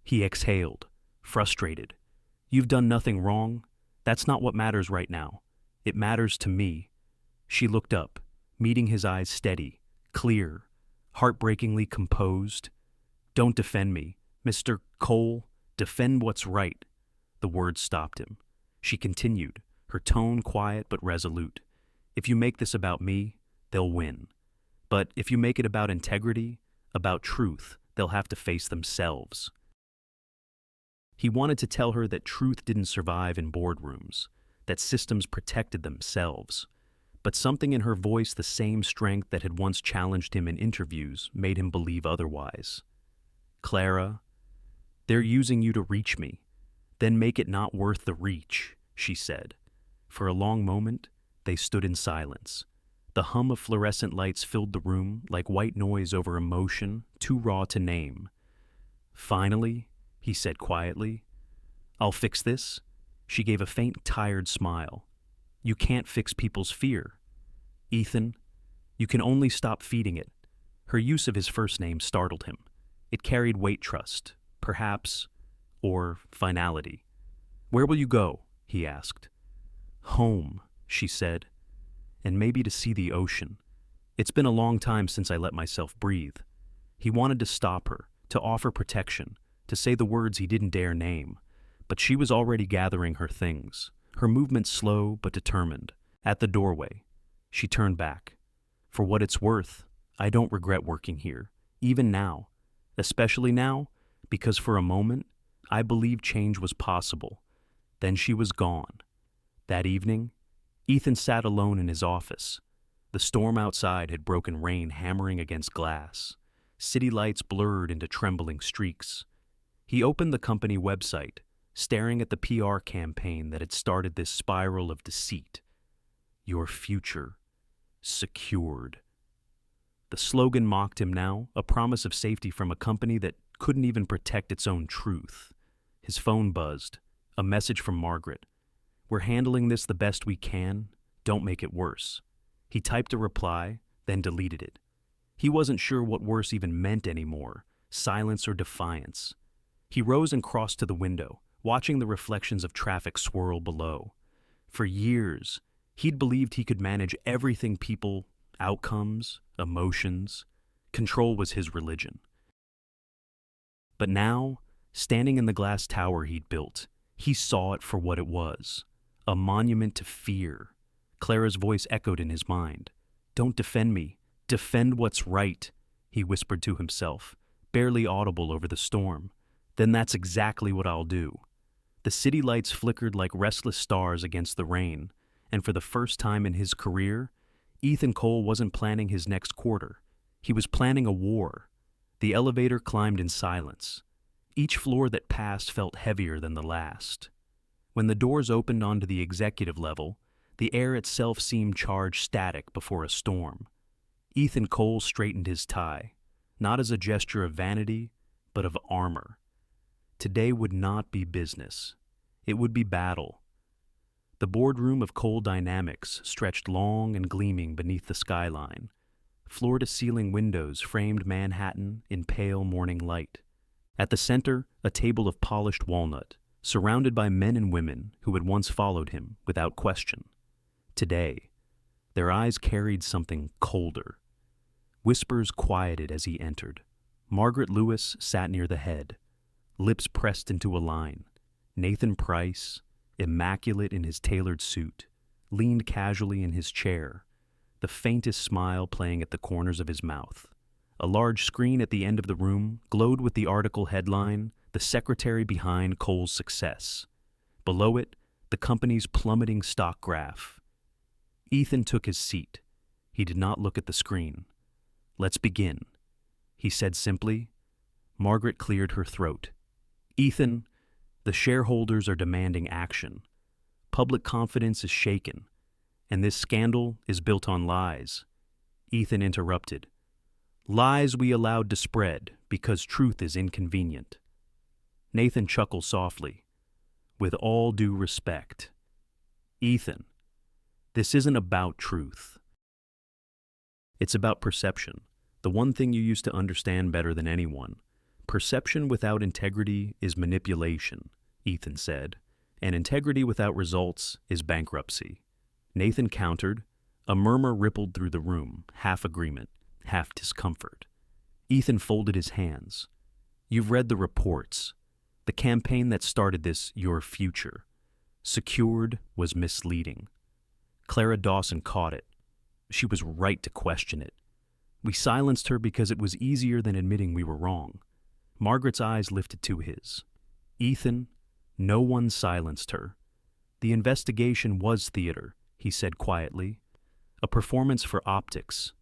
He exhaled, frustrated. You've done nothing wrong. That's not what matters right now. It matters to me. She looked up, meeting his eyes steady, clear, heartbreakingly composed. Don't defend me, Mr. Cole. Defend what's right. The words stopped him. She continued, her tone quiet but resolute. If you make this about me, they'll win. But if you make it about integrity, about truth, they'll have to face themselves. He wanted to tell her that truth didn't survive in boardrooms, that systems protected themselves. But something in her voice, the same strength that had once challenged him in interviews, made him believe otherwise. Clara, they're using you to reach me. Then make it not worth the reach, she said. For a long moment, they stood in silence. The hum of fluorescent lights filled the room like white noise over emotion, too raw to name. Finally, he said quietly, I'll fix this. She gave a faint, tired smile. You can't fix people's fear. Ethan, you can only stop feeding it. Her use of his first name startled him. It carried weight trust, perhaps, or finality. Where will you go? He asked. Home, she said, and maybe to see the ocean. It's been a long time since I let myself breathe. He wanted to stop her, to offer protection, to say the words he didn't dare name, but she was already gathering her things, her movement slow but determined. At the doorway, she turned back. For what it's worth, I don't regret working here, even now, especially now, because for a moment, I believed change was possible. Then she was gone. That evening, Ethan sat alone in his office. The storm outside had broken rain hammering against glass. City lights blurred into trembling streaks. He opened the company website, staring at the PR campaign that had started this spiral of deceit. Your future secured. The slogan mocked him now, a promise of safety from a company that couldn't even protect its own truth. His phone buzzed. A message from Margaret. We're handling this the best we can. Don't make it worse. He typed a reply, then deleted it. He wasn't sure what worse even meant anymore, silence or defiance. He rose and crossed to the window, watching the reflections of traffic swirl below. For years, he'd believed he could manage everything people, outcomes, emotions. Control was his religion. But now, standing in the glass tower he'd built, he saw it for what it was, a monument to fear. Clara's voice echoed in his mind. Don't defend me. Defend what's right, he whispered to himself, barely audible over the storm. Then that's exactly what I'll do. The city lights flickered like restless stars against the rain, and for the first time in his career, Ethan Cole wasn't planning his next quarter. He was planning a war. The elevator climbed in silence. Each floor that passed felt heavier than the last. When the doors opened onto the executive level, the air itself seemed charged static before a storm. Ethan Cole straightened his tie, not as a gesture of vanity, but of armor. Today would not be business. It would be battle. The boardroom of Cole Dynamics stretched long and gleaming beneath the skyline. Floor-to-ceiling windows framed Manhattan in pale morning light. At the center, a table of polished walnut, surrounded by men and women who had once followed him without question. Today, their eyes carried something colder. Whispers quieted as he entered. Margaret Lewis sat near the head, lips pressed into a line. Nathan Price, immaculate in his tailored suit, leaned casually in his chair, the faintest smile playing at the corners of his mouth. A large screen at the end of the room glowed with the article headline, the secretary behind Cole's success. Below it, the company's plummeting stock graph. Ethan took his seat. He did not look at the screen. "Let's begin," he said simply. Margaret cleared her throat. "Ethan, the shareholders are demanding action. Public confidence is shaken, and this scandal is built on lies." Ethan interrupted. "Lies we allowed to spread because truth is inconvenient." Nathan chuckled softly. "With all due respect, Ethan, this isn't about truth. It's about perception, the one thing you used to understand better than anyone. Perception without integrity is manipulation," Ethan said, "and integrity without results is bankruptcy." Nathan countered. A murmur rippled through the room, half agreement, half discomfort. Ethan folded his hands. "You've read the reports. The campaign that started this, Your Future, Secured, was misleading. Clara Dawson caught it. She was right to question it. We silenced her because it was easier than admitting we were wrong." Margaret's eyes lifted to his. "Ethan, no one silenced her. The investigation was theater," he said quietly. "A performance for optics.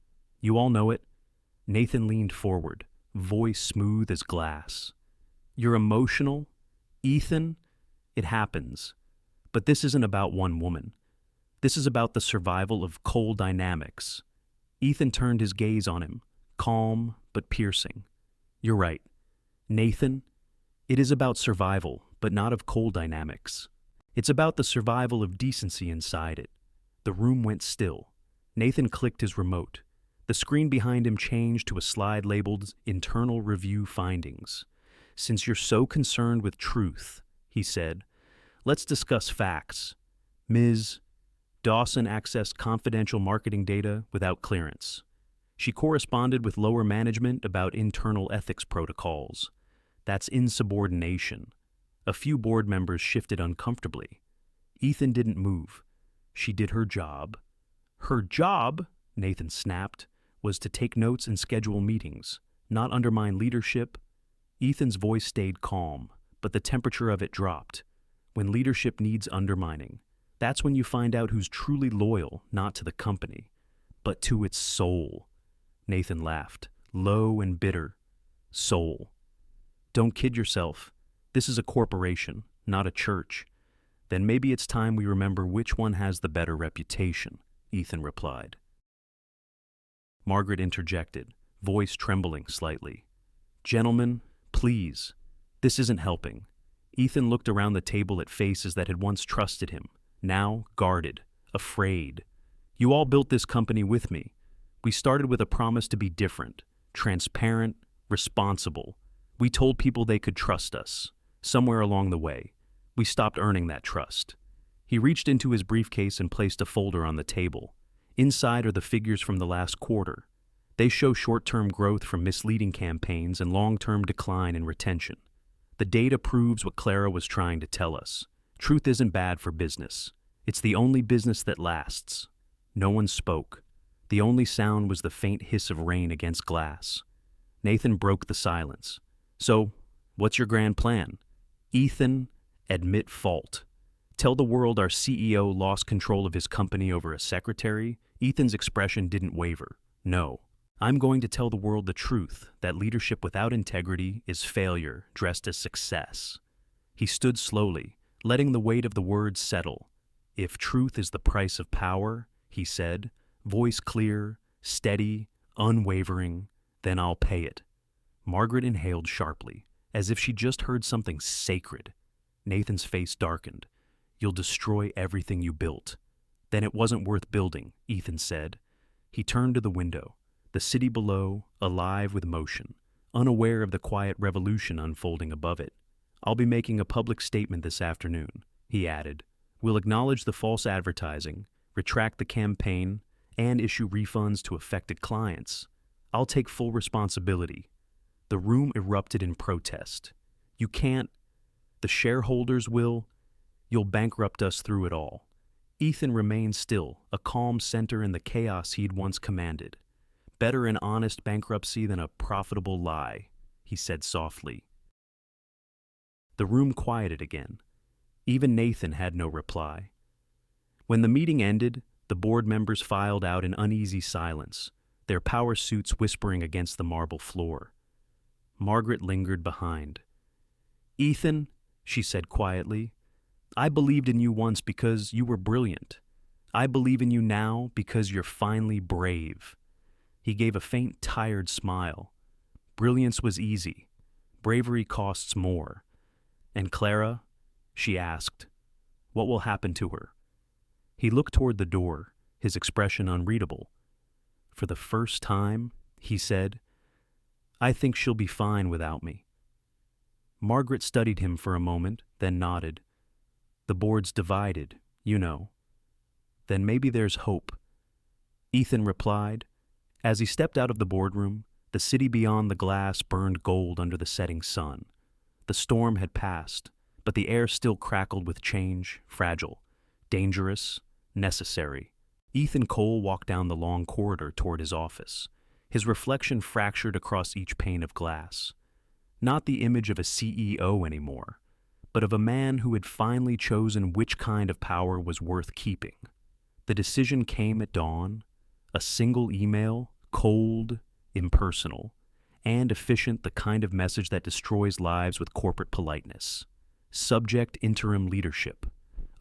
You all know it." Nathan leaned forward, voice smooth as glass. "You're emotional? Ethan, it happens. But this isn't about one woman. This is about the survival of Cole Dynamics." Ethan turned his gaze on him, calm but piercing. "You're right. Nathan, it is about survival, but not of Cole Dynamics. It's about the survival of decency inside it." The room went still. Nathan clicked his remote. The screen behind him changed to a slide labeled Internal Review Findings. "Since you're so concerned with truth," he said, "let's discuss facts. Ms. Dawson accessed confidential marketing data without clearance. She corresponded with lower management about internal ethics protocols. That's insubordination." A few board members shifted uncomfortably. Ethan didn't move. "She did her job." "Her job," Nathan snapped, "was to take notes and schedule meetings, not undermine leadership." Ethan's voice stayed calm, but the temperature of it dropped. When leadership needs undermining, that's when you find out who's truly loyal, not to the company, but to its soul. Nathan laughed, low and bitter. "Soul. Don't kid yourself. This is a corporation, not a church." "Then maybe it's time we remember which one has the better reputation," Ethan replied. Margaret interjected, voice trembling slightly. "Gentlemen, please. This isn't helping." Ethan looked around the table at faces that had once trusted him, now guarded, afraid. "You all built this company with me. We started with a promise to be different, transparent, responsible. We told people they could trust us. Somewhere along the way, we stopped earning that trust." He reached into his briefcase and placed a folder on the table. Inside are the figures from the last quarter. They show short-term growth from misleading campaigns and long-term decline in retention. The data proves what Clara was trying to tell us. Truth isn't bad for business. It's the only business that lasts. No one spoke. The only sound was the faint hiss of rain against glass. Nathan broke the silence. "So, what's your grand plan?" "Ethan, admit fault. Tell the world our CEO lost control of his company over a secretary." Ethan's expression didn't waver. "No. I'm going to tell the world the truth, that leadership without integrity is failure dressed as success." He stood slowly, letting the weight of the words settle. "If truth is the price of power," he said, voice clear, steady, unwavering, "then I'll pay it." Margaret inhaled sharply, as if she just heard something sacred. Nathan's face darkened. "You'll destroy everything you built." "Then it wasn't worth building," Ethan said. He turned to the window. The city below, alive with motion, unaware of the quiet revolution unfolding above it. "I'll be making a public statement this afternoon," he added. "We'll acknowledge the false advertising, retract the campaign, and issue refunds to affected clients. I'll take full responsibility." The room erupted in protest. "You can't. The shareholders will. You'll bankrupt us through it all." Ethan remained still, a calm center in the chaos he'd once commanded. "Better an honest bankruptcy than a profitable lie," he said softly. The room quieted again. Even Nathan had no reply. When the meeting ended, the board members filed out in uneasy silence, their power suits whispering against the marble floor. Margaret lingered behind. "Ethan," she said quietly, "I believed in you once because you were brilliant. I believe in you now because you're finally brave." He gave a faint, tired smile. Brilliance was easy. Bravery costs more. "And Clara?" she asked. "What will happen to her?" He looked toward the door, his expression unreadable. "For the first time," he said, "I think she'll be fine without me." Margaret studied him for a moment, then nodded. "The board's divided, you know. Then maybe there's hope." Ethan replied. As he stepped out of the boardroom, the city beyond the glass burned gold under the setting sun. The storm had passed, but the air still crackled with change, fragile, dangerous, necessary. Ethan Cole walked down the long corridor toward his office, his reflection fractured across each pane of glass. Not the image of a CEO anymore, but of a man who had finally chosen which kind of power was worth keeping. The decision came at dawn, a single email, cold, impersonal, and efficient, the kind of message that destroys lives with corporate politeness. Subject: interim leadership.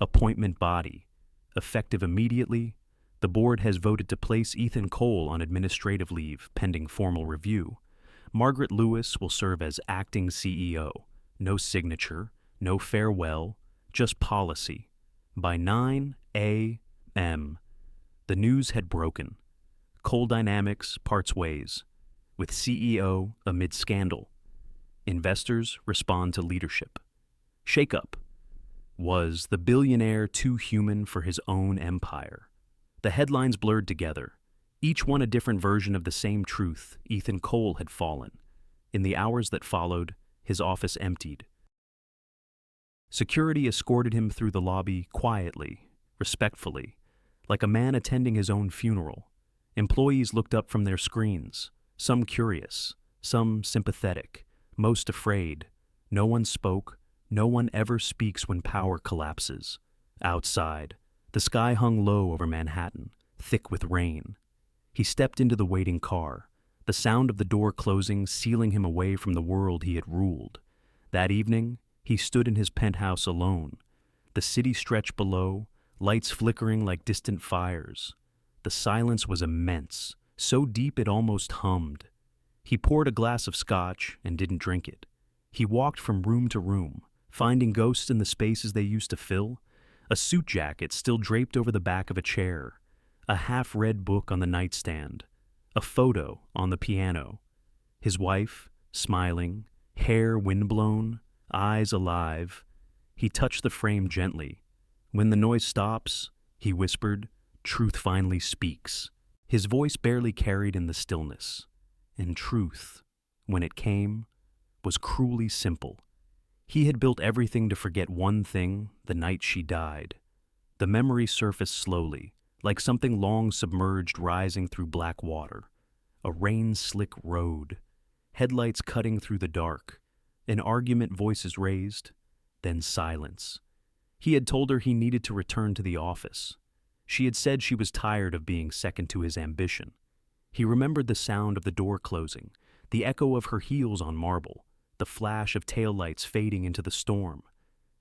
Appointment: body. Effective immediately. The board has voted to place Ethan Cole on administrative leave pending formal review. Margaret Lewis will serve as acting CEO. No signature, no farewell, just policy. By 9 a.m. The news had broken. Cole Dynamics parts ways, with CEO amid scandal. Investors respond to leadership. Shakeup. Was the billionaire too human for his own empire? The headlines blurred together, each one a different version of the same truth. Ethan Cole had fallen. In the hours that followed, his office emptied. Security escorted him through the lobby quietly, respectfully, like a man attending his own funeral. Employees looked up from their screens, some curious, some sympathetic, most afraid. No one spoke. No one ever speaks when power collapses. Outside, the sky hung low over Manhattan, thick with rain. He stepped into the waiting car, the sound of the door closing sealing him away from the world he had ruled. That evening, he stood in his penthouse alone. The city stretched below, lights flickering like distant fires. The silence was immense, so deep it almost hummed. He poured a glass of scotch and didn't drink it. He walked from room to room, finding ghosts in the spaces they used to fill. A suit jacket still draped over the back of a chair, a half-read book on the nightstand, a photo on the piano. His wife, smiling, hair windblown, eyes alive. He touched the frame gently. "When the noise stops," he whispered, "truth finally speaks." His voice barely carried in the stillness. And truth, when it came, was cruelly simple. He had built everything to forget one thing the night she died. The memory surfaced slowly, like something long submerged rising through black water. A rain-slick road, headlights cutting through the dark, an argument, voices raised, then silence. He had told her he needed to return to the office. She had said she was tired of being second to his ambition. He remembered the sound of the door closing, the echo of her heels on marble, the flash of taillights fading into the storm.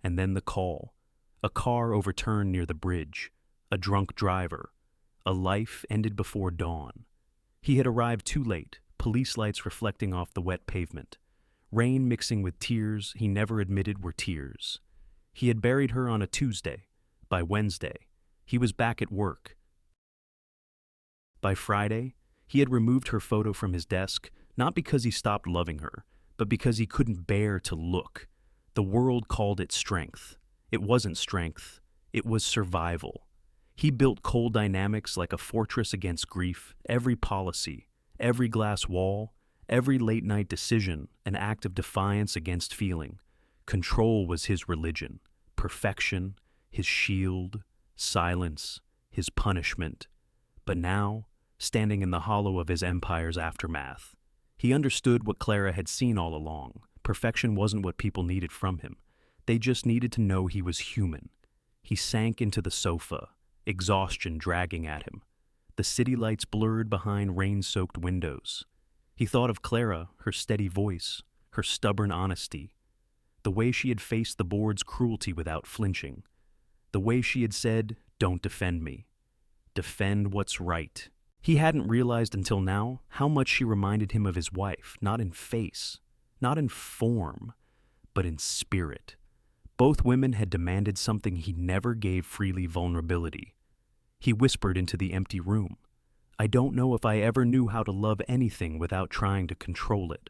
And then the call. A car overturned near the bridge. A drunk driver. A life ended before dawn. He had arrived too late, police lights reflecting off the wet pavement. Rain mixing with tears he never admitted were tears. He had buried her on a Tuesday. By Wednesday, he was back at work. By Friday, he had removed her photo from his desk, not because he stopped loving her, but because he couldn't bear to look. The world called it strength. It wasn't strength. It was survival. He built Cole Dynamics like a fortress against grief. Every policy, every glass wall, every late-night decision, an act of defiance against feeling. Control was his religion. Perfection, his shield. Silence, his punishment. But now, standing in the hollow of his empire's aftermath, he understood what Clara had seen all along. Perfection wasn't what people needed from him. They just needed to know he was human. He sank into the sofa, exhaustion dragging at him. The city lights blurred behind rain-soaked windows. He thought of Clara, her steady voice, her stubborn honesty, the way she had faced the board's cruelty without flinching, the way she had said, "Don't defend me. Defend what's right." He hadn't realized until now how much she reminded him of his wife, not in face, not in form, but in spirit. Both women had demanded something he never gave freely: vulnerability. He whispered into the empty room, "I don't know if I ever knew how to love anything without trying to control it."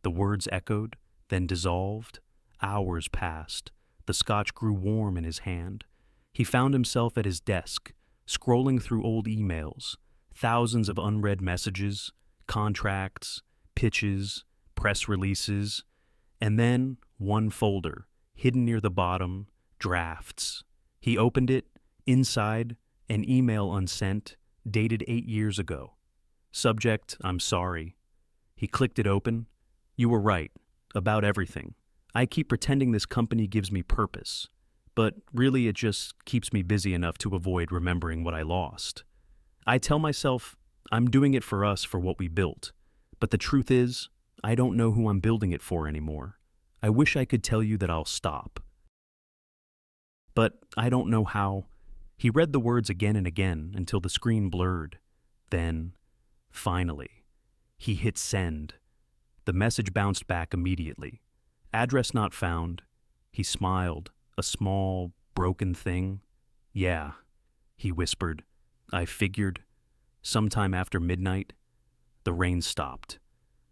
The words echoed, then dissolved. Hours passed. The scotch grew warm in his hand. He found himself at his desk, scrolling through old emails, thousands of unread messages, contracts, pitches, press releases, and then one folder, hidden near the bottom, drafts. He opened it. Inside, an email unsent, dated 8 years ago. Subject, "I'm sorry." He clicked it open. "You were right, about everything. I keep pretending this company gives me purpose, but really it just keeps me busy enough to avoid remembering what I lost. I tell myself I'm doing it for us, for what we built, but the truth is, I don't know who I'm building it for anymore. I wish I could tell you that I'll stop, but I don't know how." He read the words again and again until the screen blurred. Then, finally, he hit send. The message bounced back immediately. "Address not found." He smiled. "A small, broken thing?" "Yeah," he whispered. "I figured." Sometime after midnight, the rain stopped.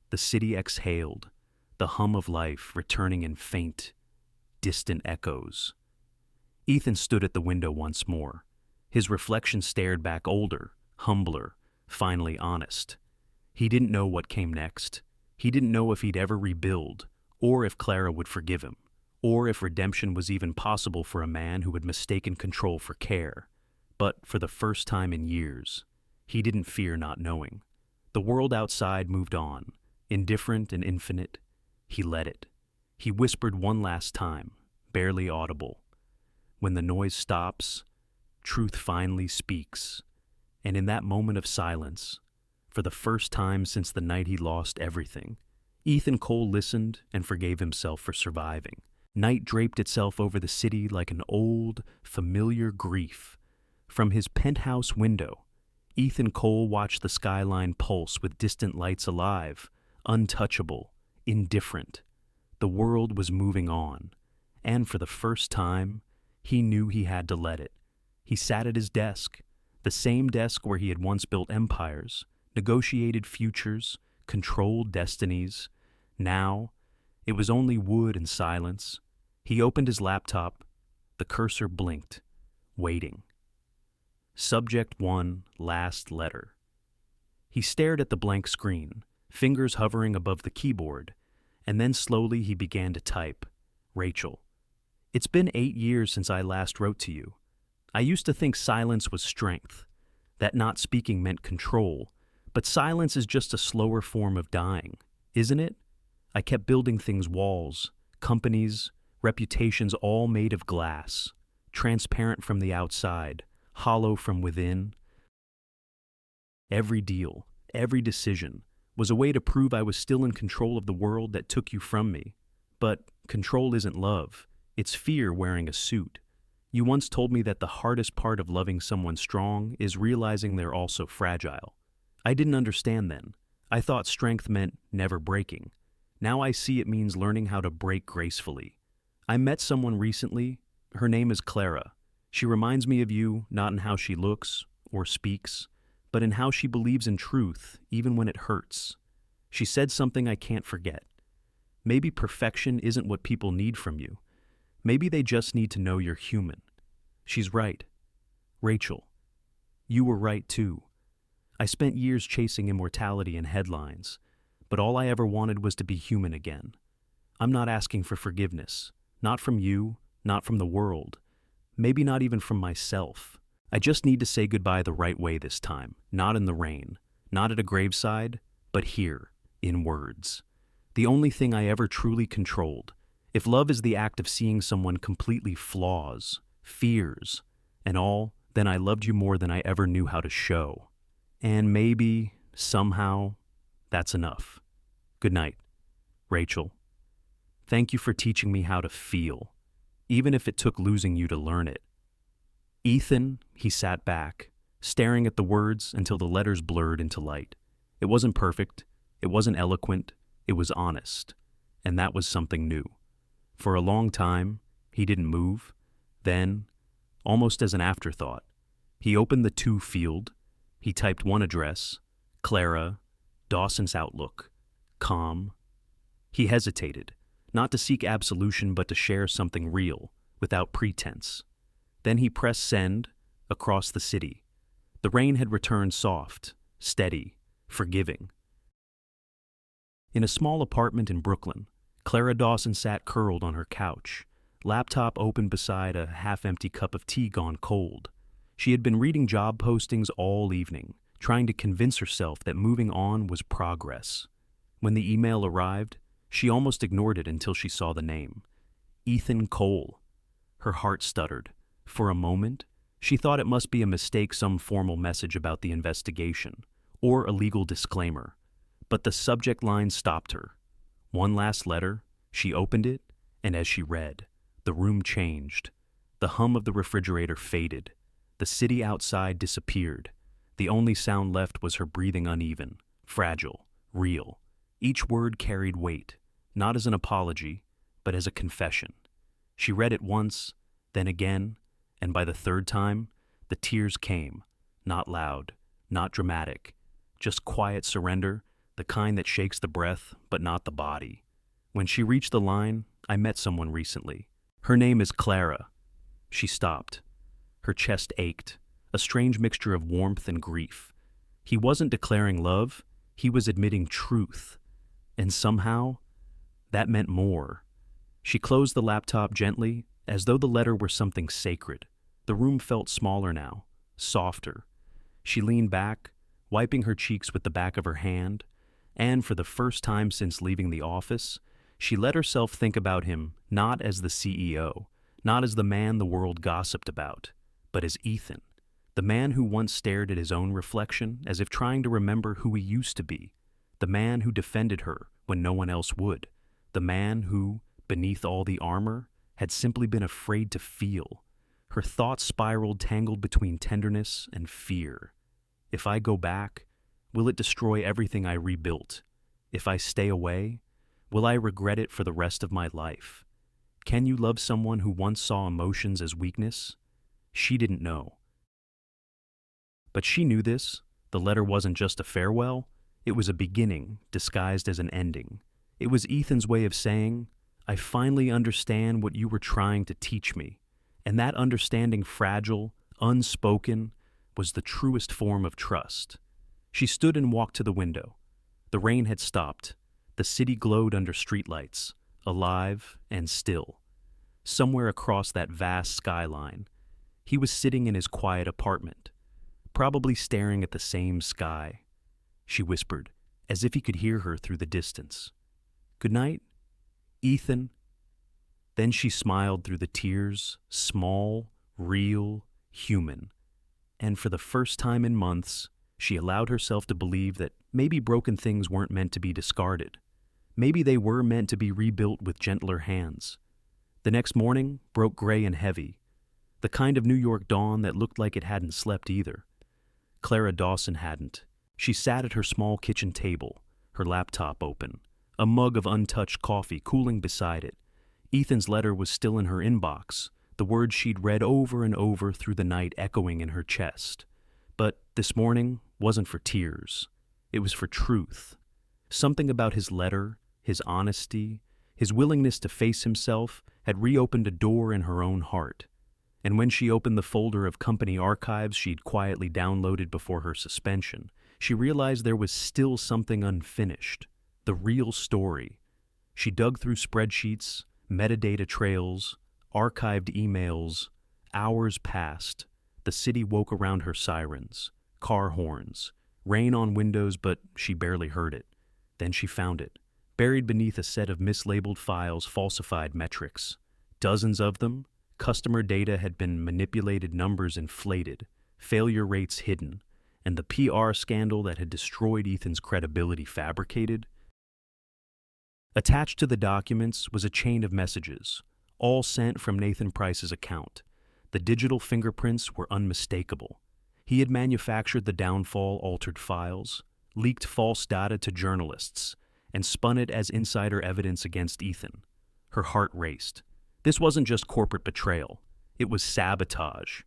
The city exhaled, the hum of life returning in faint, distant echoes. Ethan stood at the window once more. His reflection stared back, older, humbler, finally honest. He didn't know what came next. He didn't know if he'd ever rebuild, or if Clara would forgive him, or if redemption was even possible for a man who had mistaken control for care. But for the first time in years, he didn't fear not knowing. The world outside moved on, indifferent and infinite. He let it. He whispered one last time, barely audible. When the noise stops, truth finally speaks. And in that moment of silence, for the first time since the night he lost everything, Ethan Cole listened and forgave himself for surviving. Night draped itself over the city like an old, familiar grief. From his penthouse window, Ethan Cole watched the skyline pulse with distant lights alive, untouchable, indifferent. The world was moving on, and for the first time, he knew he had to let it. He sat at his desk, the same desk where he had once built empires, negotiated futures, controlled destinies. Now, it was only wood and silence. He opened his laptop. The cursor blinked, waiting. Subject 1, last letter. He stared at the blank screen, fingers hovering above the keyboard, and then slowly he began to type. Rachel. It's been 8 years since I last wrote to you. I used to think silence was strength, that not speaking meant control, but silence is just a slower form of dying, isn't it? I kept building things, walls, companies, reputations, all made of glass, transparent from the outside, hollow from within. Every deal, every decision, was a way to prove I was still in control of the world that took you from me. But control isn't love. It's fear wearing a suit. You once told me that the hardest part of loving someone strong is realizing they're also fragile. I didn't understand then. I thought strength meant never breaking. Now I see it means learning how to break gracefully. I met someone recently. Her name is Clara. She reminds me of you, not in how she looks or speaks, but in how she believes in truth, even when it hurts. She said something I can't forget. Maybe perfection isn't what people need from you. Maybe they just need to know you're human. She's right. Rachel, you were right too. I spent years chasing immortality in headlines, but all I ever wanted was to be human again. I'm not asking for forgiveness, not from you, not from the world, maybe not even from myself. I just need to say goodbye the right way this time, not in the rain, not at a graveside, but here, in words. The only thing I ever truly controlled. If love is the act of seeing someone completely flaws, fears, and all, then I loved you more than I ever knew how to show. And maybe, somehow, that's enough. Good night, Rachel. Thank you for teaching me how to feel, even if it took losing you to learn it. Ethan, he sat back, staring at the words until the letters blurred into light. It wasn't perfect, it wasn't eloquent, it was honest, and that was something new. For a long time, he didn't move. Then, almost as an afterthought, he opened the to field. He typed one address, Clara, Dawson's Outlook, calm. He hesitated, not to seek absolution but to share something real, without pretense. Then he pressed send, across the city. The rain had returned soft, steady, forgiving. In a small apartment in Brooklyn, Clara Dawson sat curled on her couch, laptop open beside a half-empty cup of tea gone cold. She had been reading job postings all evening, trying to convince herself that moving on was progress. When the email arrived, she almost ignored it until she saw the name. Ethan Cole. Her heart stuttered. For a moment, she thought it must be a mistake, some formal message about the investigation, or a legal disclaimer. But the subject line stopped her. One last letter. She opened it, and as she read, the room changed. The hum of the refrigerator faded. The city outside disappeared. The only sound left was her breathing, uneven, fragile, real. Each word carried weight, not as an apology, but as a confession. She read it once, then again, and by the third time, the tears came, not loud, not dramatic, just quiet surrender, the kind that shakes the breath, but not the body. When she reached the line, I met someone recently. Her name is Clara. She stopped. Her chest ached, a strange mixture of warmth and grief. He wasn't declaring love, he was admitting truth. And somehow, that meant more. She closed the laptop gently, as though the letter were something sacred. The room felt smaller now, softer. She leaned back, wiping her cheeks with the back of her hand, and for the first time since leaving the office, she let herself think about him not as the CEO, not as the man the world gossiped about, but as Ethan, the man who once stared at his own reflection as if trying to remember who he used to be, the man who defended her when no one else would, the man who, beneath all the armor, had simply been afraid to feel. Her thoughts spiraled, tangled between tenderness and fear. If I go back, will it destroy everything I rebuilt? If I stay away, will I regret it for the rest of my life? Can you love someone who once saw emotions as weakness? She didn't know. But she knew this. The letter wasn't just a farewell. It was a beginning disguised as an ending. It was Ethan's way of saying, I finally understand what you were trying to teach me. And that understanding, fragile, unspoken, was the truest form of trust. She stood and walked to the window. The rain had stopped. The city glowed under streetlights, alive and still. Somewhere across that vast skyline, he was sitting in his quiet apartment, probably staring at the same sky. She whispered, as if he could hear her through the distance. Good night, Ethan. Then she smiled through the tears, small, real, human. And for the first time in months, she allowed herself to believe that maybe broken things weren't meant to be discarded. Maybe they were meant to be rebuilt with gentler hands. The next morning broke gray and heavy, the kind of New York dawn that looked like it hadn't slept either. Clara Dawson hadn't. She sat at her small kitchen table, her laptop open, a mug of untouched coffee cooling beside it. Ethan's letter was still in her inbox, the words she'd read over and over through the night echoing in her chest. But this morning wasn't for tears. It was for truth. Something about his letter, his honesty, his willingness to face himself had reopened a door in her own heart. And when she opened the folder of company archives she'd quietly downloaded before her suspension, she realized there was still something unfinished, the real story. She dug through spreadsheets, metadata trails, archived emails. Hours passed. The city woke around her sirens, car horns, rain on windows, but she barely heard it. Then she found it, Buried beneath a set of mislabeled files falsified metrics. Dozens of them. Customer data had been manipulated, numbers inflated, failure rates hidden, and the PR scandal that had destroyed Ethan's credibility fabricated. Attached to the documents was a chain of messages, all sent from Nathan Price's account. The digital fingerprints were unmistakable. He had manufactured the downfall-altered files, leaked false data to journalists, and spun it as insider evidence against Ethan. Her heart raced. This wasn't just corporate betrayal. It was sabotage.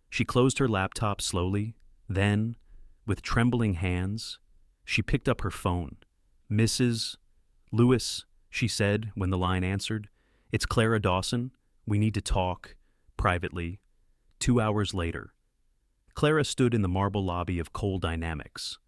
She closed her laptop slowly. Then, with trembling hands, she picked up her phone. "Mrs. Lewis," she said when the line answered. "It's Clara Dawson. We need to talk, privately." 2 hours later. Clara stood in the marble lobby of Cole Dynamics.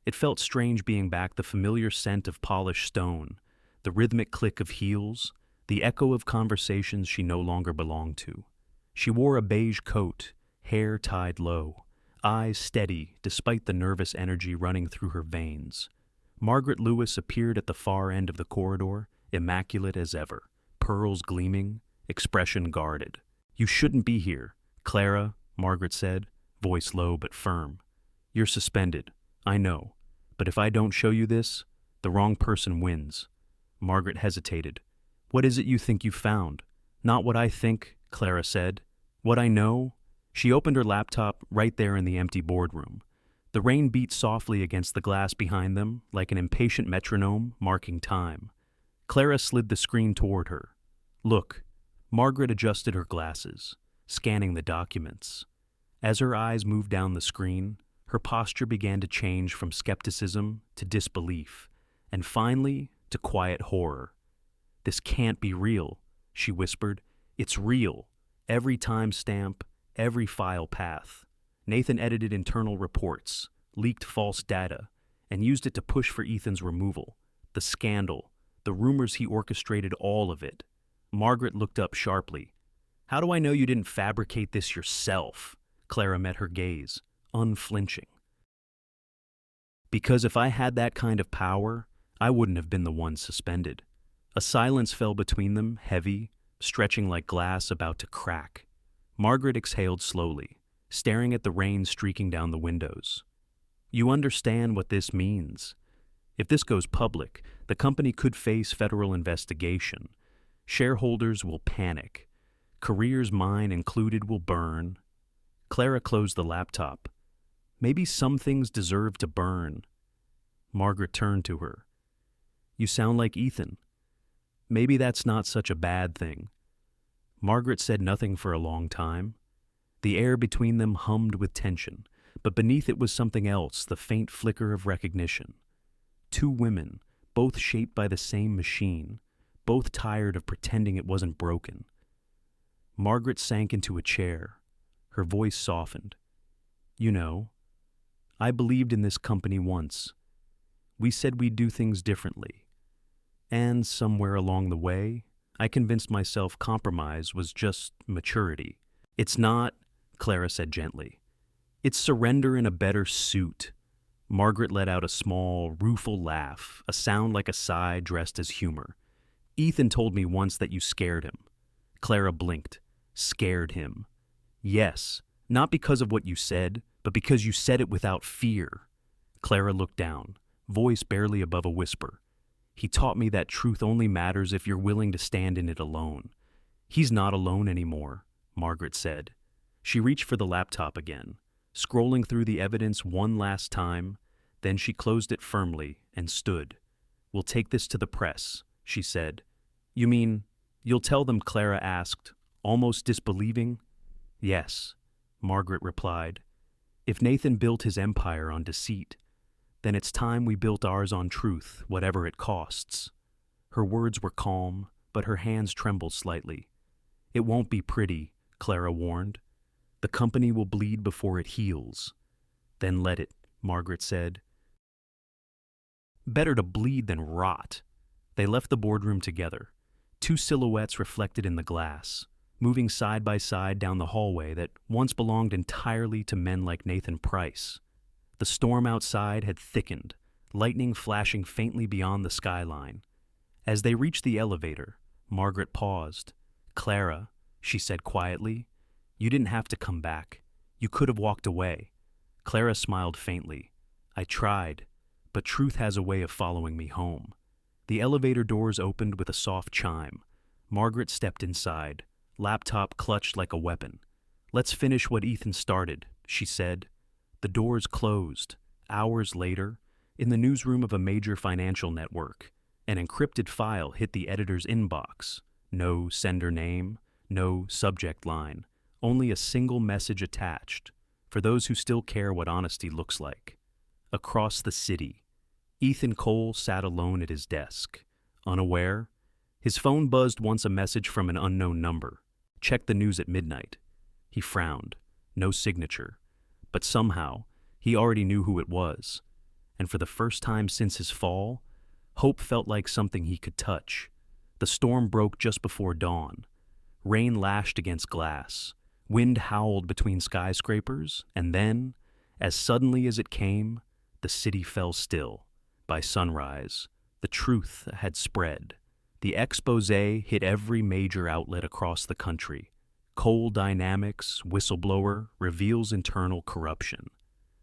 It felt strange being back, the familiar scent of polished stone, the rhythmic click of heels, the echo of conversations she no longer belonged to. She wore a beige coat, hair tied low, eyes steady despite the nervous energy running through her veins. Margaret Lewis appeared at the far end of the corridor, immaculate as ever, pearls gleaming, expression guarded. "You shouldn't be here, Clara," Margaret said, voice low but firm. "You're suspended, I know, but if I don't show you this, the wrong person wins." Margaret hesitated. "What is it you think you found?" "Not what I think," Clara said. "What I know." She opened her laptop right there in the empty boardroom. The rain beat softly against the glass behind them, like an impatient metronome marking time. Clara slid the screen toward her. "Look." Margaret adjusted her glasses, scanning the documents. As her eyes moved down the screen, her posture began to change from skepticism to disbelief, and finally to quiet horror. "This can't be real," she whispered. "It's real. Every timestamp, every file path." Nathan edited internal reports, leaked false data, and used it to push for Ethan's removal. The scandal, the rumors he orchestrated, all of it. Margaret looked up sharply. "How do I know you didn't fabricate this yourself?" Clara met her gaze, unflinching. "Because if I had that kind of power, I wouldn't have been the one suspended." A silence fell between them, heavy, stretching like glass about to crack. Margaret exhaled slowly, staring at the rain streaking down the windows. "You understand what this means. If this goes public, the company could face federal investigation. Shareholders will panic. Careers, mine included, will burn." Clara closed the laptop. "Maybe some things deserve to burn." Margaret turned to her. "You sound like Ethan. Maybe that's not such a bad thing." Margaret said nothing for a long time. The air between them hummed with tension, but beneath it was something else, the faint flicker of recognition. Two women, both shaped by the same machine, both tired of pretending it wasn't broken. Margaret sank into a chair. Her voice softened. "You know, I believed in this company once. We said we'd do things differently. And somewhere along the way, I convinced myself compromise was just maturity. It's not," Clara said gently. "It's surrender in a better suit." Margaret let out a small, rueful laugh, a sound like a sigh dressed as humor. "Ethan told me once that you scared him." Clara blinked. "Scared him." "Yes, not because of what you said, but because you said it without fear." Clara looked down, voice barely above a whisper. "He taught me that truth only matters if you're willing to stand in it alone." "He's not alone anymore," Margaret said. She reached for the laptop again, scrolling through the evidence one last time, then she closed it firmly and stood. "We'll take this to the press," she said. "You mean, you'll tell them?" Clara asked, almost disbelieving. "Yes," Margaret replied. "If Nathan built his empire on deceit, then it's time we built ours on truth, whatever it costs." Her words were calm, but her hands trembled slightly. "It won't be pretty," Clara warned. "The company will bleed before it heals." "Then let it," Margaret said. "Better to bleed than rot." They left the boardroom together, two silhouettes reflected in the glass, moving side by side down the hallway that once belonged entirely to men like Nathan Price. The storm outside had thickened, lightning flashing faintly beyond the skyline. As they reached the elevator, Margaret paused. "Clara," she said quietly, "you didn't have to come back. You could have walked away." Clara smiled faintly. "I tried, but truth has a way of following me home." The elevator doors opened with a soft chime. Margaret stepped inside, laptop clutched like a weapon. "Let's finish what Ethan started," she said. The doors closed. Hours later, in the newsroom of a major financial network, an encrypted file hit the editor's inbox. No sender name, no subject line, only a single message attached, for those who still care what honesty looks like. Across the city, Ethan Cole sat alone at his desk, unaware. His phone buzzed once, a message from an unknown number. "Check the news at midnight." He frowned. No signature. But somehow, he already knew who it was. And for the first time since his fall, hope felt like something he could touch. The storm broke just before dawn. Rain lashed against glass. Wind howled between skyscrapers, and then, as suddenly as it came, the city fell still. By sunrise, the truth had spread. The exposé hit every major outlet across the country. Coal Dynamics whistleblower reveals internal corruption.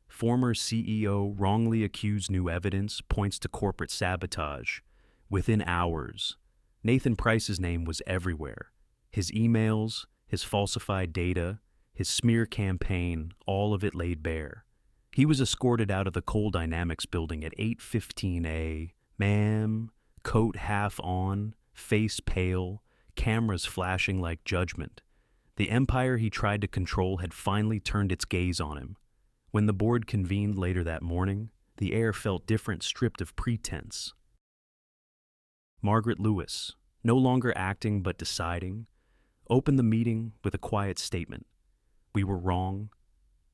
Former CEO wrongly accused, new evidence points to corporate sabotage. Within hours, Nathan Price's name was everywhere. His emails, his falsified data, his smear campaign, all of it laid bare. He was escorted out of the Coal Dynamics building at 8:15 a.m., coat half on, face pale, cameras flashing like judgment. The empire he tried to control had finally turned its gaze on him. When the board convened later that morning, the air felt different, stripped of pretense. Margaret Lewis, no longer acting but deciding, opened the meeting with a quiet statement. "We were wrong."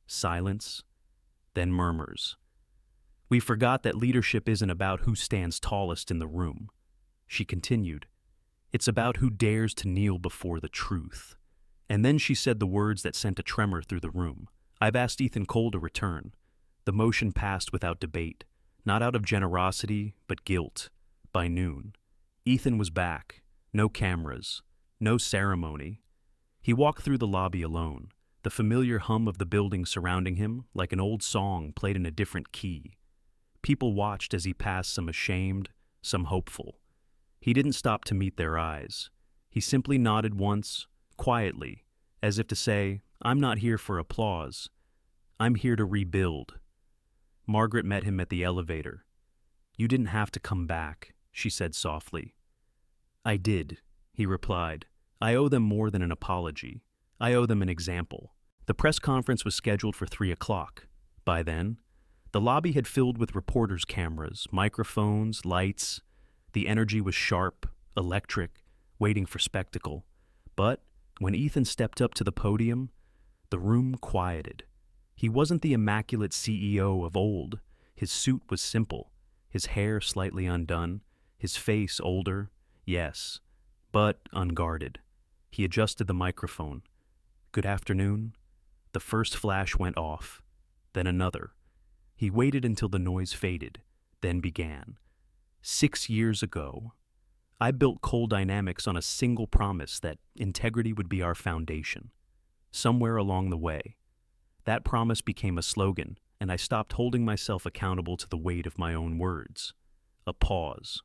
Silence, then murmurs. "We forgot that leadership isn't about who stands tallest in the room." She continued, "It's about who dares to kneel before the truth." And then she said the words that sent a tremor through the room. "I've asked Ethan Cole to return." The motion passed without debate, not out of generosity, but guilt. By noon, Ethan was back. No cameras, no ceremony. He walked through the lobby alone, the familiar hum of the building surrounding him like an old song played in a different key. People watched as he passed, some ashamed, some hopeful. He didn't stop to meet their eyes. He simply nodded once, quietly, as if to say, "I'm not here for applause. I'm here to rebuild." Margaret met him at the elevator. "You didn't have to come back," she said softly. "I did," he replied. "I owe them more than an apology. I owe them an example." The press conference was scheduled for 3 o'clock. By then, the lobby had filled with reporters' cameras, microphones, lights. The energy was sharp, electric, waiting for spectacle. But when Ethan stepped up to the podium, the room quieted. He wasn't the immaculate CEO of old. His suit was simple, his hair slightly undone, his face older, yes, but unguarded. He adjusted the microphone. "Good afternoon." The first flash went off, then another. He waited until the noise faded, then began. 6 years ago, I built Coal Dynamics on a single promise that integrity would be our foundation. Somewhere along the way, that promise became a slogan, and I stopped holding myself accountable to the weight of my own words. A pause.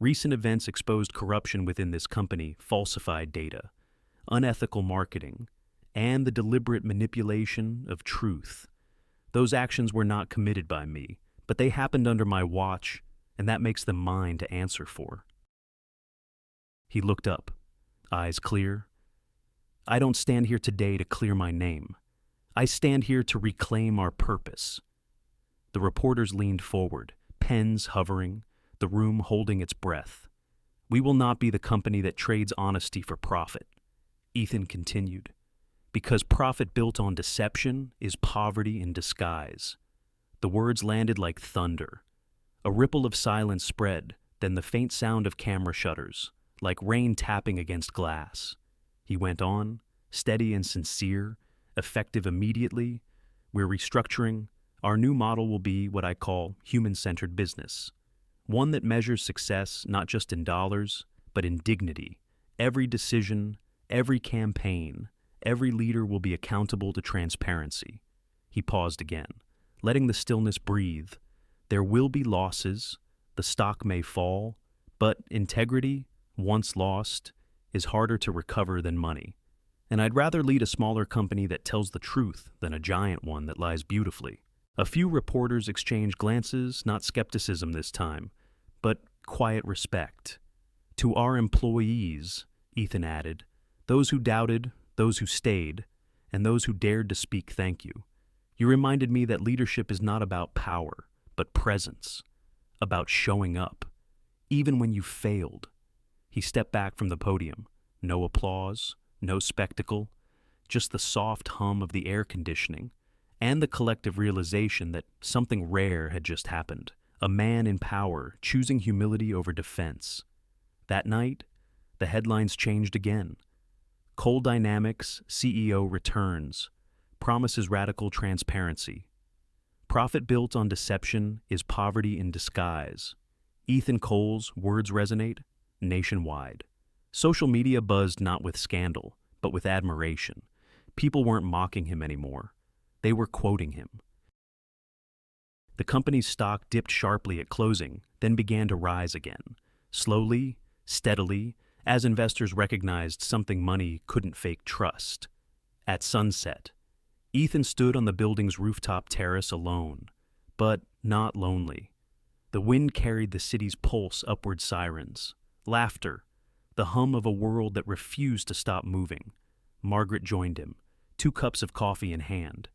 Recent events exposed corruption within this company, falsified data, unethical marketing, and the deliberate manipulation of truth. Those actions were not committed by me, but they happened under my watch, and that makes them mine to answer for. He looked up, eyes clear. "I don't stand here today to clear my name. I stand here to reclaim our purpose." The reporters leaned forward, pens hovering, the room holding its breath. "We will not be the company that trades honesty for profit," Ethan continued, "because profit built on deception is poverty in disguise." The words landed like thunder. A ripple of silence spread, then the faint sound of camera shutters, like rain tapping against glass. He went on, steady and sincere, effective immediately. "We're restructuring. Our new model will be what I call human-centered business. one that measures success not just in dollars, but in dignity. Every decision, every campaign, every leader will be accountable to transparency. He paused again, letting the stillness breathe. There will be losses, the stock may fall, but integrity, once lost, is harder to recover than money. And I'd rather lead a smaller company that tells the truth than a giant one that lies beautifully. A few reporters exchanged glances, not skepticism this time, but quiet respect. To our employees, Ethan added, those who doubted, those who stayed, and those who dared to speak thank you. You reminded me that leadership is not about power, but presence, about showing up, even when you failed. He stepped back from the podium. No applause, no spectacle, just the soft hum of the air conditioning, and the collective realization that something rare had just happened. A man in power choosing humility over defense. That night, the headlines changed again. Coal Dynamics CEO returns, promises radical transparency. Profit built on deception is poverty in disguise. Ethan Cole's words resonate nationwide. Social media buzzed not with scandal, but with admiration. People weren't mocking him anymore. They were quoting him. The company's stock dipped sharply at closing, then began to rise again, slowly, steadily, as investors recognized something money couldn't fake: trust. At sunset, Ethan stood on the building's rooftop terrace alone, but not lonely. The wind carried the city's pulse upward sirens, laughter, the hum of a world that refused to stop moving. Margaret joined him, 2 cups of coffee in hand.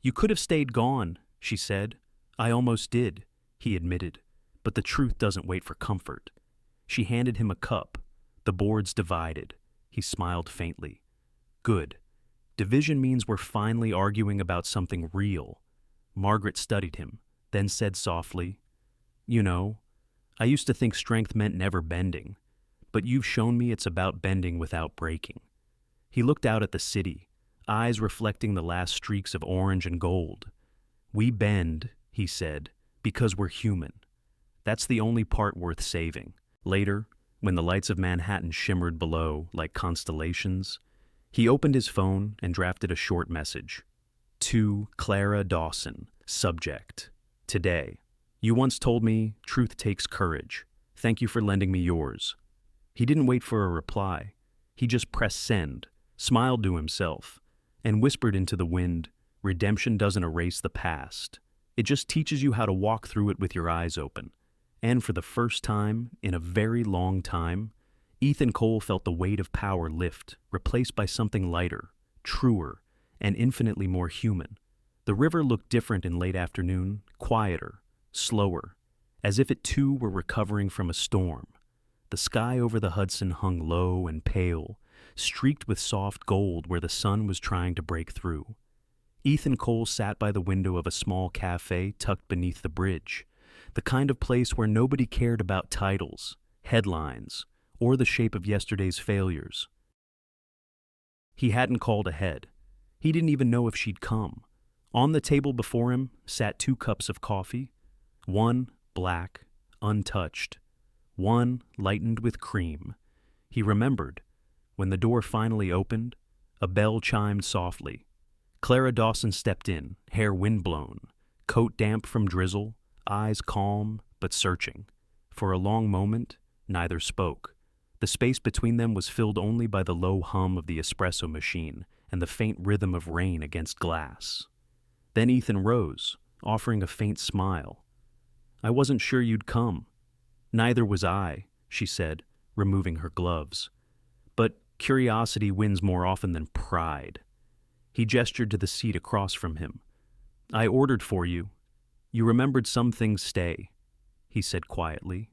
"You could have stayed gone," she said. "I almost did," he admitted, "but the truth doesn't wait for comfort." She handed him a cup. The boards divided. He smiled faintly. "Good. Division means we're finally arguing about something real." Margaret studied him, then said softly, "You know, I used to think strength meant never bending, but you've shown me it's about bending without breaking." He looked out at the city, eyes reflecting the last streaks of orange and gold. "We bend," he said, "because we're human. That's the only part worth saving." Later, when the lights of Manhattan shimmered below like constellations, he opened his phone and drafted a short message. To Clara Dawson, subject, "Today. You once told me truth takes courage. Thank you for lending me yours." He didn't wait for a reply. He just pressed send, smiled to himself, and whispered into the wind, "Redemption doesn't erase the past. It just teaches you how to walk through it with your eyes open." And for the first time in a very long time, Ethan Cole felt the weight of power lift, replaced by something lighter, truer, and infinitely more human. The river looked different in late afternoon, quieter, slower, as if it too were recovering from a storm. The sky over the Hudson hung low and pale, streaked with soft gold where the sun was trying to break through. Ethan Cole sat by the window of a small cafe tucked beneath the bridge, the kind of place where nobody cared about titles, headlines, or the shape of yesterday's failures. He hadn't called ahead. He didn't even know if she'd come. On the table before him sat 2 cups of coffee, one black, untouched, one lightened with cream. He remembered. When the door finally opened, a bell chimed softly. Clara Dawson stepped in, hair windblown, coat damp from drizzle, eyes calm but searching. For a long moment, neither spoke. The space between them was filled only by the low hum of the espresso machine and the faint rhythm of rain against glass. Then Ethan rose, offering a faint smile. "I wasn't sure you'd come." "Neither was I," she said, removing her gloves. "But curiosity wins more often than pride." He gestured to the seat across from him. "I ordered for you. You remembered some things stay," he said quietly.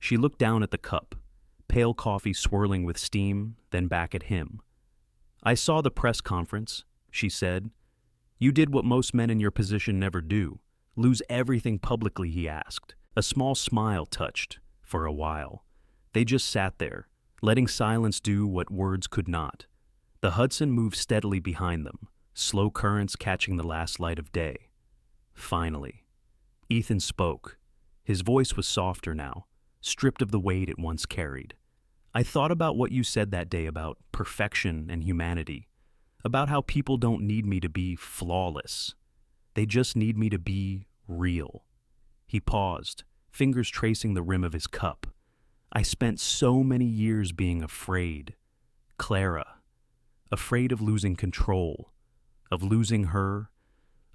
She looked down at the cup, pale coffee swirling with steam, then back at him. "I saw the press conference," she said. "You did what most men in your position never do. Lose everything publicly," he asked. A small smile touched, for a while. They just sat there, letting silence do what words could not. The Hudson moved steadily behind them, slow currents catching the last light of day. Finally, Ethan spoke. His voice was softer now, stripped of the weight it once carried. I thought about what you said that day about perfection and humanity, about how people don't need me to be flawless. They just need me to be real. He paused, fingers tracing the rim of his cup. I spent so many years being afraid. Clara. Afraid of losing control, of losing her,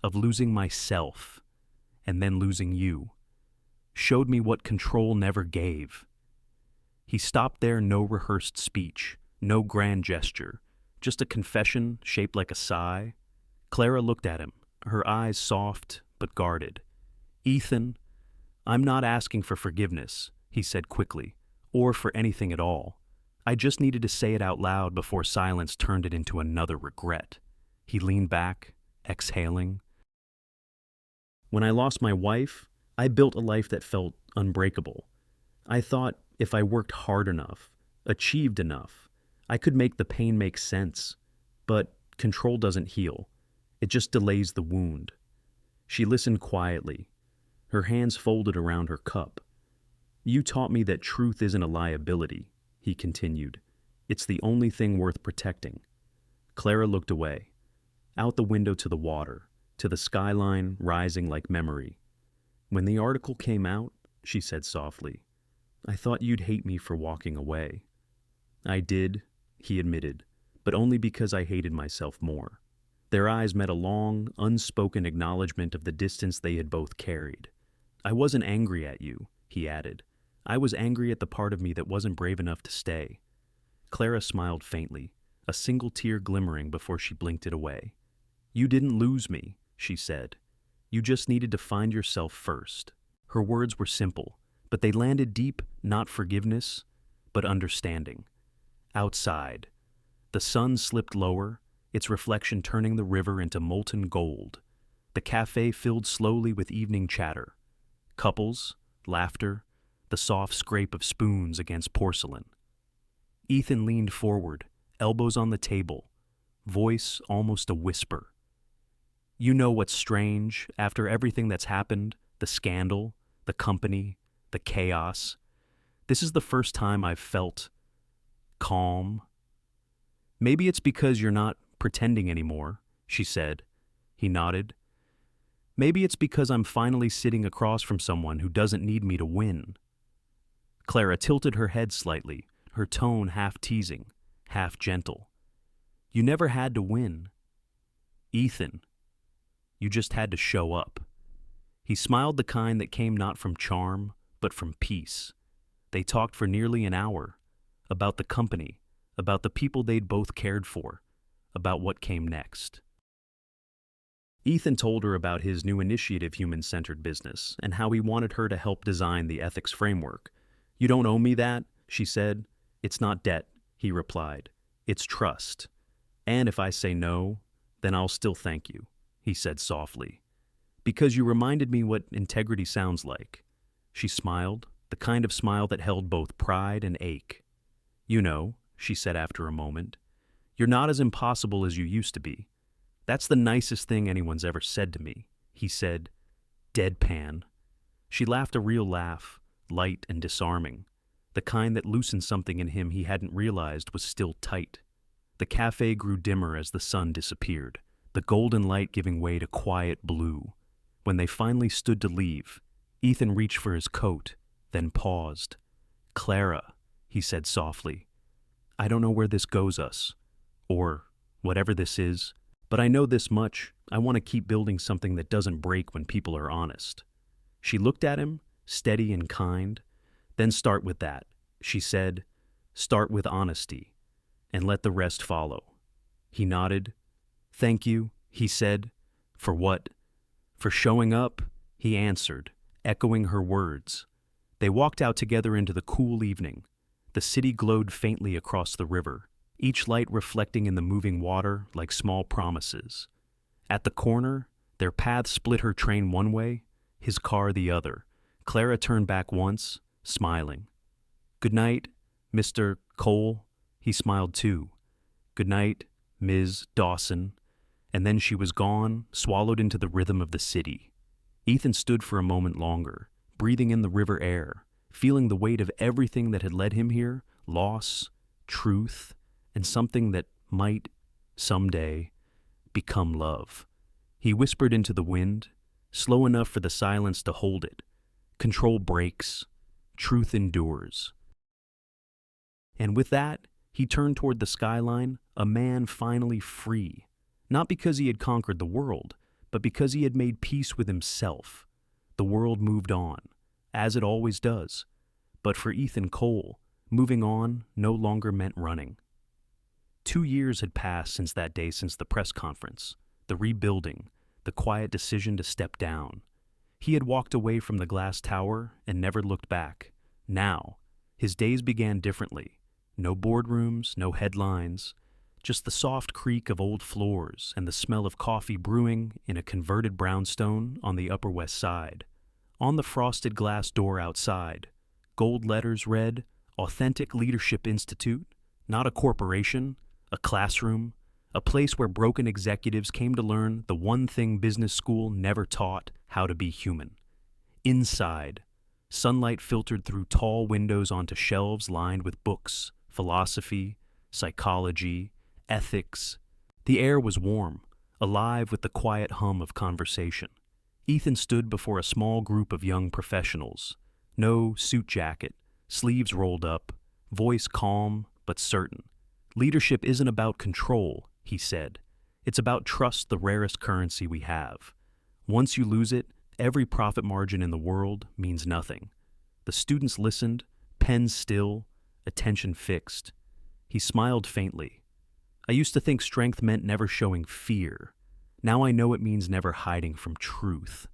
of losing myself, and then losing you. Showed me what control never gave. He stopped there, no rehearsed speech, no grand gesture, just a confession shaped like a sigh. Clara looked at him, her eyes soft but guarded. Ethan, I'm not asking for forgiveness, he said quickly, or for anything at all. I just needed to say it out loud before silence turned it into another regret. He leaned back, exhaling. When I lost my wife, I built a life that felt unbreakable. I thought if I worked hard enough, achieved enough, I could make the pain make sense. But control doesn't heal. It just delays the wound. She listened quietly, her hands folded around her cup. You taught me that truth isn't a liability, he continued. It's the only thing worth protecting. Clara looked away, out the window to the water, to the skyline rising like memory. When the article came out, she said softly, I thought you'd hate me for walking away. I did, he admitted, but only because I hated myself more. Their eyes met a long, unspoken acknowledgement of the distance they had both carried. I wasn't angry at you, he added. I was angry at the part of me that wasn't brave enough to stay. Clara smiled faintly, a single tear glimmering before she blinked it away. You didn't lose me, she said. You just needed to find yourself first. Her words were simple, but they landed deep, not forgiveness, but understanding. Outside, the sun slipped lower, its reflection turning the river into molten gold. The cafe filled slowly with evening chatter. Couples, laughter, the soft scrape of spoons against porcelain. Ethan leaned forward, elbows on the table, voice almost a whisper. You know what's strange, after everything that's happened, the scandal, the company, the chaos, this is the first time I've felt calm. Maybe it's because you're not pretending anymore, she said. He nodded. Maybe it's because I'm finally sitting across from someone who doesn't need me to win. Clara tilted her head slightly, her tone half teasing, half gentle. You never had to win. Ethan, you just had to show up. He smiled, the kind that came not from charm, but from peace. They talked for nearly an hour, about the company, about the people they'd both cared for, about what came next. Ethan told her about his new initiative, human-centered business, and how he wanted her to help design the ethics framework. You don't owe me that, she said. It's not debt, he replied. It's trust. And if I say no, then I'll still thank you, he said softly. Because you reminded me what integrity sounds like. She smiled, the kind of smile that held both pride and ache. You know, she said after a moment, you're not as impossible as you used to be. That's the nicest thing anyone's ever said to me, he said, deadpan. She laughed a real laugh, light and disarming, the kind that loosened something in him he hadn't realized was still tight. The cafe grew dimmer as the sun disappeared, the golden light giving way to quiet blue. When they finally stood to leave, Ethan reached for his coat, then paused. Clara, he said softly, I don't know where this goes us, or whatever this is, but I know this much. I want to keep building something that doesn't break when people are honest. She looked at him, steady and kind. Then start with that, she said. Start with honesty, and let the rest follow. He nodded. Thank you, he said. For what? For showing up, he answered, echoing her words. They walked out together into the cool evening. The city glowed faintly across the river, each light reflecting in the moving water like small promises. At the corner, their paths split, her train one way, his car the other. Clara turned back once, smiling. Good night, Mr. Cole, he smiled too. Good night, Ms. Dawson. And then she was gone, swallowed into the rhythm of the city. Ethan stood for a moment longer, breathing in the river air, feeling the weight of everything that had led him here, loss, truth, and something that might, someday, become love. He whispered into the wind, slow enough for the silence to hold it. Control breaks, truth endures. And with that, he turned toward the skyline, a man finally free. Not because he had conquered the world, but because he had made peace with himself. The world moved on, as it always does. But for Ethan Cole, moving on no longer meant running. 2 years had passed since that day, since the press conference, the rebuilding, the quiet decision to step down. He had walked away from the glass tower and never looked back. Now, his days began differently. No boardrooms, no headlines, just the soft creak of old floors and the smell of coffee brewing in a converted brownstone on the Upper West Side. On the frosted glass door outside, gold letters read, Authentic Leadership Institute, not a corporation, a classroom, a place where broken executives came to learn the one thing business school never taught, how to be human. Inside, sunlight filtered through tall windows onto shelves lined with books, philosophy, psychology, ethics. The air was warm, alive with the quiet hum of conversation. Ethan stood before a small group of young professionals. No suit jacket, sleeves rolled up, voice calm but certain. Leadership isn't about control, he said. It's about trust, the rarest currency we have. Once you lose it, every profit margin in the world means nothing. The students listened, pens still, attention fixed. He smiled faintly. I used to think strength meant never showing fear. Now I know it means never hiding from truth.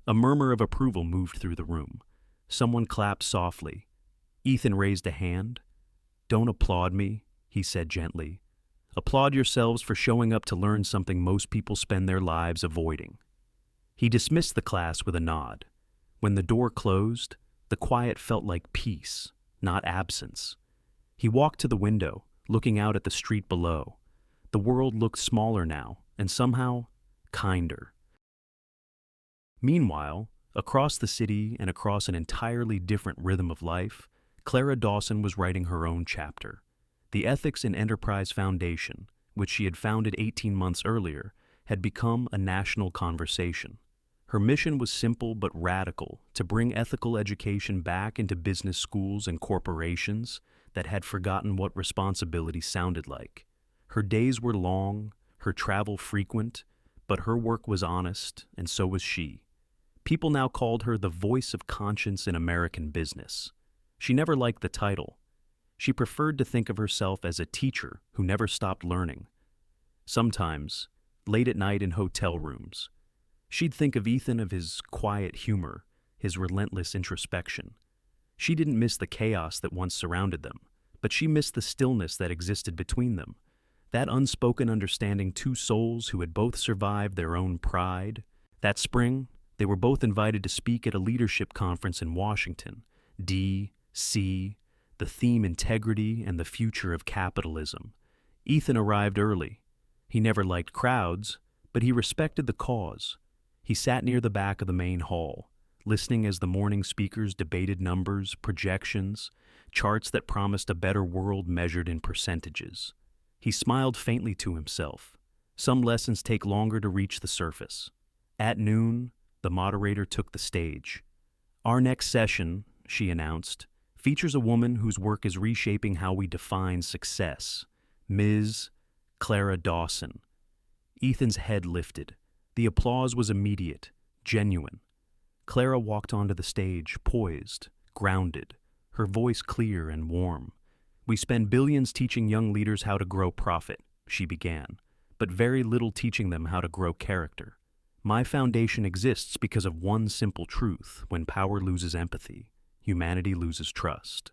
A murmur of approval moved through the room. Someone clapped softly. Ethan raised a hand. Don't applaud me, he said gently. Applaud yourselves for showing up to learn something most people spend their lives avoiding. He dismissed the class with a nod. When the door closed, the quiet felt like peace, not absence. He walked to the window, looking out at the street below. The world looked smaller now, and somehow kinder. Meanwhile, across the city and across an entirely different rhythm of life, Clara Dawson was writing her own chapter. The Ethics in Enterprise Foundation, which she had founded 18 months earlier, had become a national conversation. Her mission was simple but radical, to bring ethical education back into business schools and corporations that had forgotten what responsibility sounded like. Her days were long, her travel frequent, but her work was honest, and so was she. People now called her the voice of conscience in American business. She never liked the title. She preferred to think of herself as a teacher who never stopped learning. Sometimes, late at night in hotel rooms, she'd think of Ethan, of his quiet humor, his relentless introspection. She didn't miss the chaos that once surrounded them, but she missed the stillness that existed between them. That unspoken understanding, two souls who had both survived their own pride. That spring, they were both invited to speak at a leadership conference in Washington. D.C., the theme integrity and the future of capitalism. Ethan arrived early. He never liked crowds, but he respected the cause. He sat near the back of the main hall, listening as the morning speakers debated numbers, projections, charts that promised a better world measured in percentages. He smiled faintly to himself. Some lessons take longer to reach the surface. At noon, the moderator took the stage. Our next session, she announced, features a woman whose work is reshaping how we define success, Ms. Clara Dawson. Ethan's head lifted. The applause was immediate, genuine. Clara walked onto the stage, poised, grounded, her voice clear and warm. We spend billions teaching young leaders how to grow profit, she began, but very little teaching them how to grow character. My foundation exists because of one simple truth: when power loses empathy, humanity loses trust.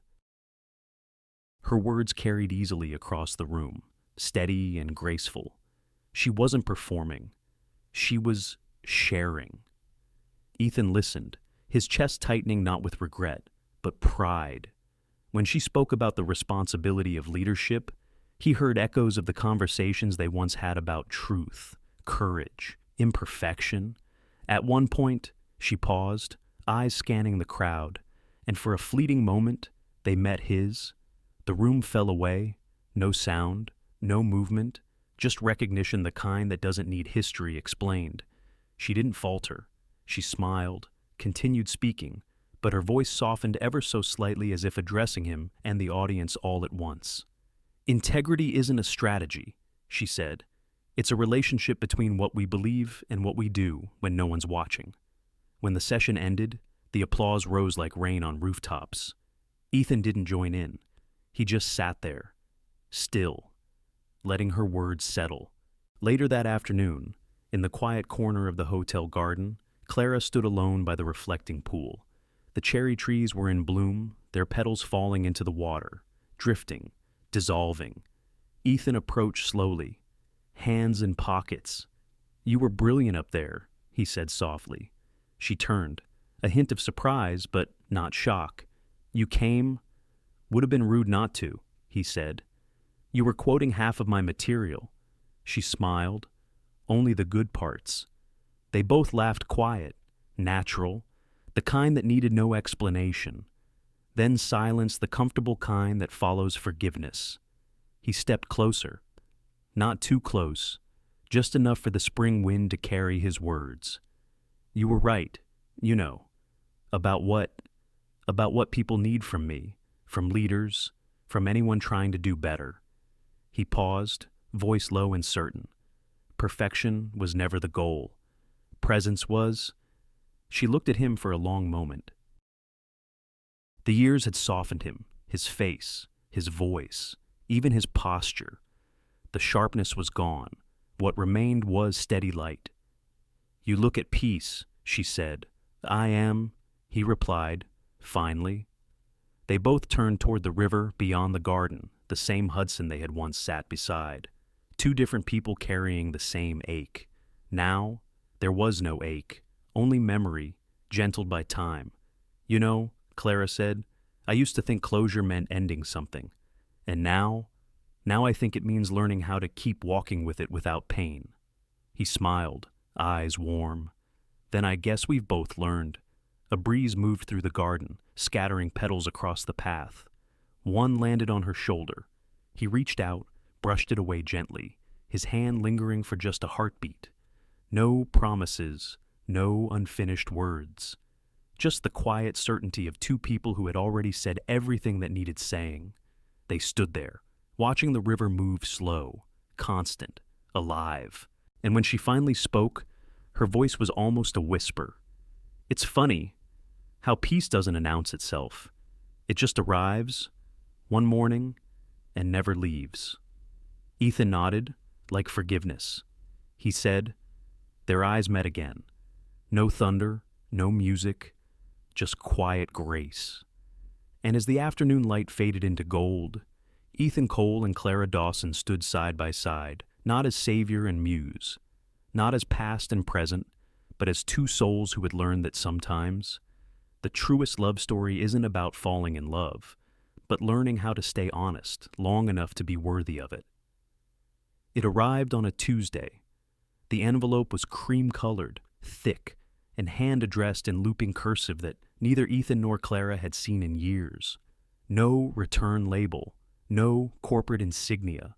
Her words carried easily across the room, steady and graceful. She wasn't performing. She was sharing. Ethan listened, his chest tightening not with regret, but pride. When she spoke about the responsibility of leadership, he heard echoes of the conversations they once had about truth, courage, imperfection. At one point, she paused, eyes scanning the crowd, and for a fleeting moment they met his. The room fell away, no sound, no movement, just recognition, the kind that doesn't need history explained. She didn't falter. She smiled, continued speaking, but her voice softened ever so slightly as if addressing him and the audience all at once. Integrity isn't a strategy, she said. It's a relationship between what we believe and what we do when no one's watching. When the session ended, the applause rose like rain on rooftops. Ethan didn't join in. He just sat there, still, letting her words settle. Later that afternoon, in the quiet corner of the hotel garden, Clara stood alone by the reflecting pool. The cherry trees were in bloom, their petals falling into the water, drifting, dissolving. Ethan approached slowly, hands in pockets. "You were brilliant up there," he said softly. She turned, a hint of surprise, but not shock. "You came?" "Would have been rude not to," he said. "You were quoting half of my material." She smiled. "Only the good parts." They both laughed, quiet, natural, the kind that needed no explanation. Then silence, the comfortable kind that follows forgiveness. He stepped closer. Not too close, just enough for the spring wind to carry his words. "You were right, you know, about what people need from me, from leaders, from anyone trying to do better." He paused, voice low and certain. Perfection was never the goal. Presence was. She looked at him for a long moment. The years had softened him, his face, his voice, even his posture. The sharpness was gone. What remained was steady light. "You look at peace," she said. "I am," he replied, finally. They both turned toward the river beyond the garden, the same Hudson they had once sat beside. Two different people carrying the same ache. Now, there was no ache, only memory, gentled by time. "You know," Clara said, "I used to think closure meant ending something. And now I think it means learning how to keep walking with it without pain." He smiled, eyes warm. "Then I guess we've both learned." A breeze moved through the garden, scattering petals across the path. One landed on her shoulder. He reached out, brushed it away gently, his hand lingering for just a heartbeat. No promises, no unfinished words. Just the quiet certainty of two people who had already said everything that needed saying. They stood there, watching the river move slow, constant, alive. And when she finally spoke, her voice was almost a whisper. "It's funny how peace doesn't announce itself. It just arrives, one morning, and never leaves." Ethan nodded, like forgiveness. He said, their eyes met again. No thunder, no music, just quiet grace. And as the afternoon light faded into gold, Ethan Cole and Clara Dawson stood side by side, not as savior and muse, not as past and present, but as two souls who had learned that sometimes the truest love story isn't about falling in love, but learning how to stay honest long enough to be worthy of it. It arrived on a Tuesday. The envelope was cream-colored, thick, and hand-addressed in looping cursive that neither Ethan nor Clara had seen in years. No return label, no corporate insignia,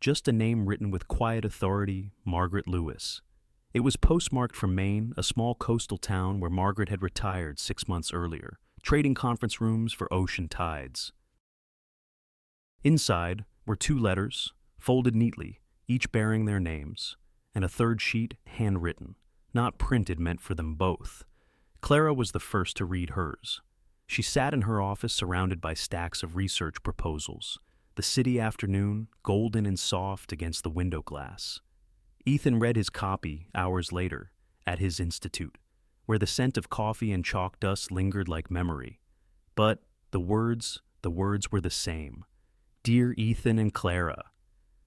just a name written with quiet authority, Margaret Lewis. It was postmarked from Maine, a small coastal town where Margaret had retired 6 months earlier, trading conference rooms for ocean tides. Inside were 2 letters, folded neatly, each bearing their names, and a third sheet handwritten, not printed, meant for them both. Clara was the first to read hers. She sat in her office surrounded by stacks of research proposals, the city afternoon golden and soft against the window glass. Ethan read his copy hours later, at his institute, where the scent of coffee and chalk dust lingered like memory. But the words were the same. "Dear Ethan and Clara."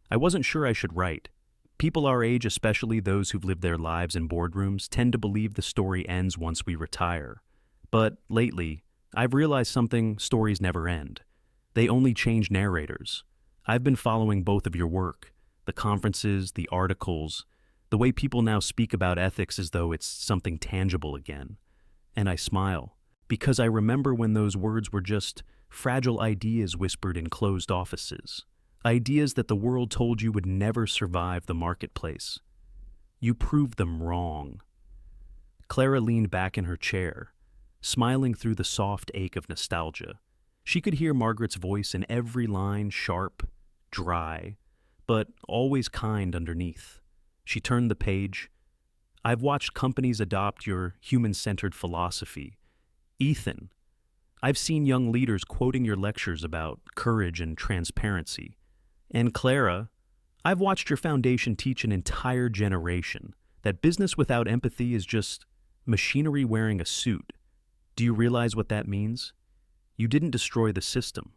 I wasn't sure I should write. People our age, especially those who've lived their lives in boardrooms, tend to believe the story ends once we retire. But lately, I've realized something: stories never end. They only change narrators. I've been following both of your work, the conferences, the articles, the way people now speak about ethics as though it's something tangible again. And I smile, because I remember when those words were just fragile ideas whispered in closed offices. Ideas that the world told you would never survive the marketplace. You proved them wrong. Clara leaned back in her chair, smiling through the soft ache of nostalgia. She could hear Margaret's voice in every line, sharp, dry, but always kind underneath. She turned the page. I've watched companies adopt your human-centered philosophy. Ethan, I've seen young leaders quoting your lectures about courage and transparency. And Clara, I've watched your foundation teach an entire generation that business without empathy is just machinery wearing a suit. Do you realize what that means? You didn't destroy the system.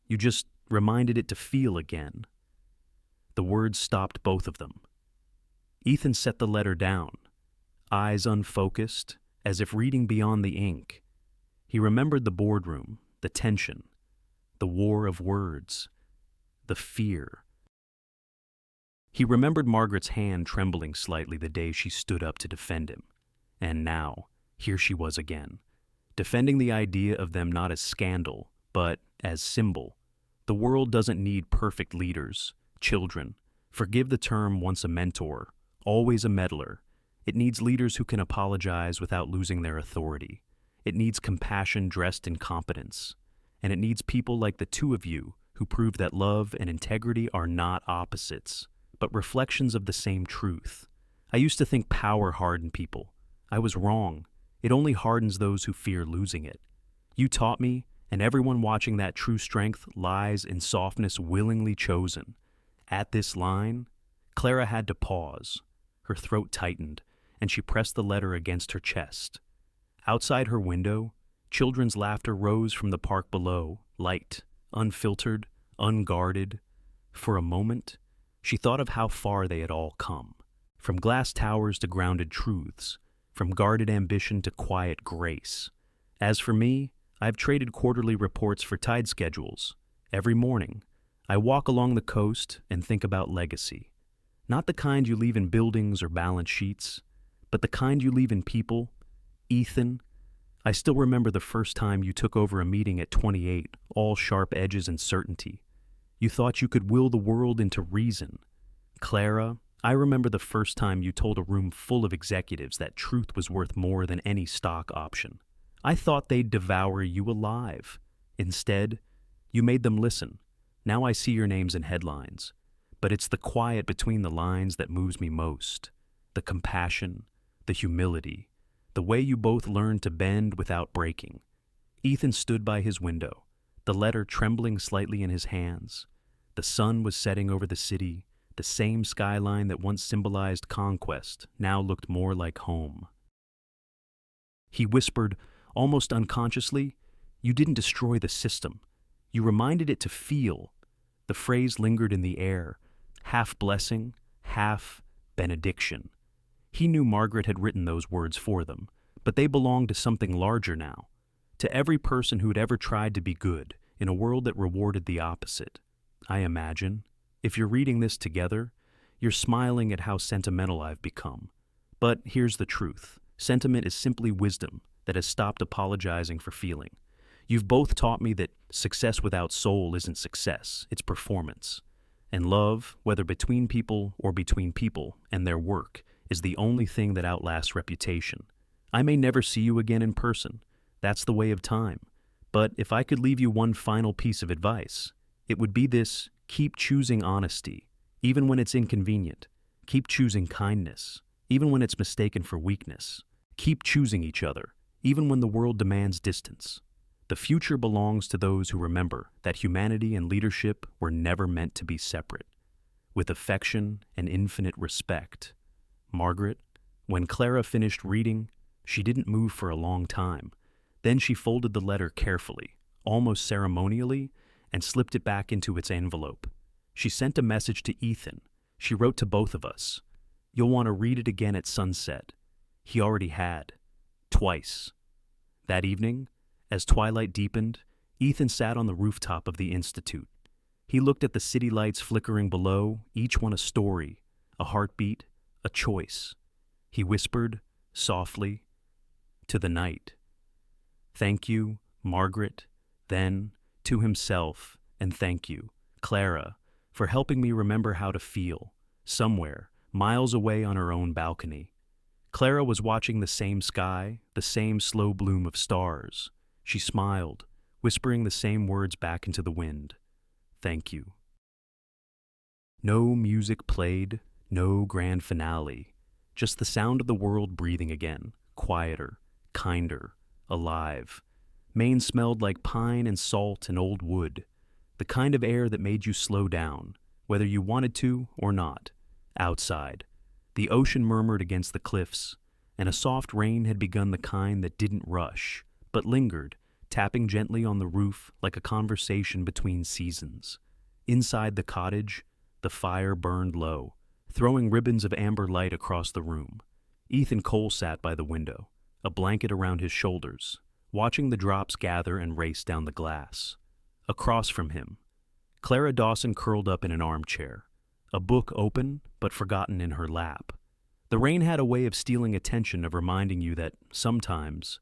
You just reminded it to feel again. The words stopped both of them. Ethan set the letter down, eyes unfocused, as if reading beyond the ink. He remembered the boardroom, the tension, the war of words, the fear. He remembered Margaret's hand trembling slightly the day she stood up to defend him. And now, here she was again, defending the idea of them not as scandal, but as symbol. The world doesn't need perfect leaders, children. Forgive the term once a mentor, always a meddler. It needs leaders who can apologize without losing their authority. It needs compassion dressed in competence. And it needs people like the two of you who prove that love and integrity are not opposites, but reflections of the same truth. I used to think power hardened people. I was wrong. It only hardens those who fear losing it. You taught me, and everyone watching that true strength lies in softness willingly chosen. At this line, Clara had to pause. Her throat tightened, and she pressed the letter against her chest. Outside her window, children's laughter rose from the park below, light, unfiltered, unguarded. For a moment, she thought of how far they had all come, from glass towers to grounded truths, from guarded ambition to quiet grace. As for me, I've traded quarterly reports for tide schedules. Every morning, I walk along the coast and think about legacy. Not the kind you leave in buildings or balance sheets, but the kind you leave in people. Ethan, I still remember the first time you took over a meeting at 28, all sharp edges and certainty. You thought you could will the world into reason. Clara, I remember the first time you told a room full of executives that truth was worth more than any stock option. I thought they'd devour you alive. Instead, you made them listen. Now I see your names in headlines. But it's the quiet between the lines that moves me most. The compassion, the humility, the way you both learned to bend without breaking. Ethan stood by his window, the letter trembling slightly in his hands. The sun was setting over the city. The same skyline that once symbolized conquest now looked more like home. He whispered, almost unconsciously, "You didn't destroy the system. You reminded it to feel." The phrase lingered in the air, half blessing, half benediction. He knew Margaret had written those words for them, but they belonged to something larger now, to every person who had ever tried to be good in a world that rewarded the opposite. I imagine, if you're reading this together, you're smiling at how sentimental I've become. But here's the truth. Sentiment is simply wisdom that has stopped apologizing for feeling. You've both taught me that success without soul isn't success, it's performance. And love, whether between people or between people and their work, is the only thing that outlasts reputation. I may never see you again in person. That's the way of time. But if I could leave you one final piece of advice, it would be this: keep choosing honesty, even when it's inconvenient. Keep choosing kindness, even when it's mistaken for weakness. Keep choosing each other, even when the world demands distance. The future belongs to those who remember that humanity and leadership were never meant to be separate. With affection and infinite respect. Margaret, when Clara finished reading, she didn't move for a long time. Then she folded the letter carefully, almost ceremonially, and slipped it back into its envelope. She sent a message to Ethan. She wrote to both of us. You'll want to read it again at sunset. He already had. Twice. That evening, as twilight deepened, Ethan sat on the rooftop of the Institute. He looked at the city lights flickering below, each one a story, a heartbeat, a choice. He whispered, softly, to the night. Thank you, Margaret, then, to himself, and thank you, Clara, for helping me remember how to feel, somewhere, miles away on her own balcony. Clara was watching the same sky, the same slow bloom of stars. She smiled, whispering the same words back into the wind. Thank you. No music played, no grand finale, just the sound of the world breathing again, quieter, kinder, alive. Maine smelled like pine and salt and old wood, the kind of air that made you slow down, whether you wanted to or not. Outside, the ocean murmured against the cliffs, and a soft rain had begun, the kind that didn't rush, but lingered, tapping gently on the roof like a conversation between seasons. Inside the cottage, the fire burned low, throwing ribbons of amber light across the room. Ethan Cole sat by the window, a blanket around his shoulders, watching the drops gather and race down the glass. Across from him, Clara Dawson curled up in an armchair, a book open but forgotten in her lap. The rain had a way of stealing attention, of reminding you that sometimes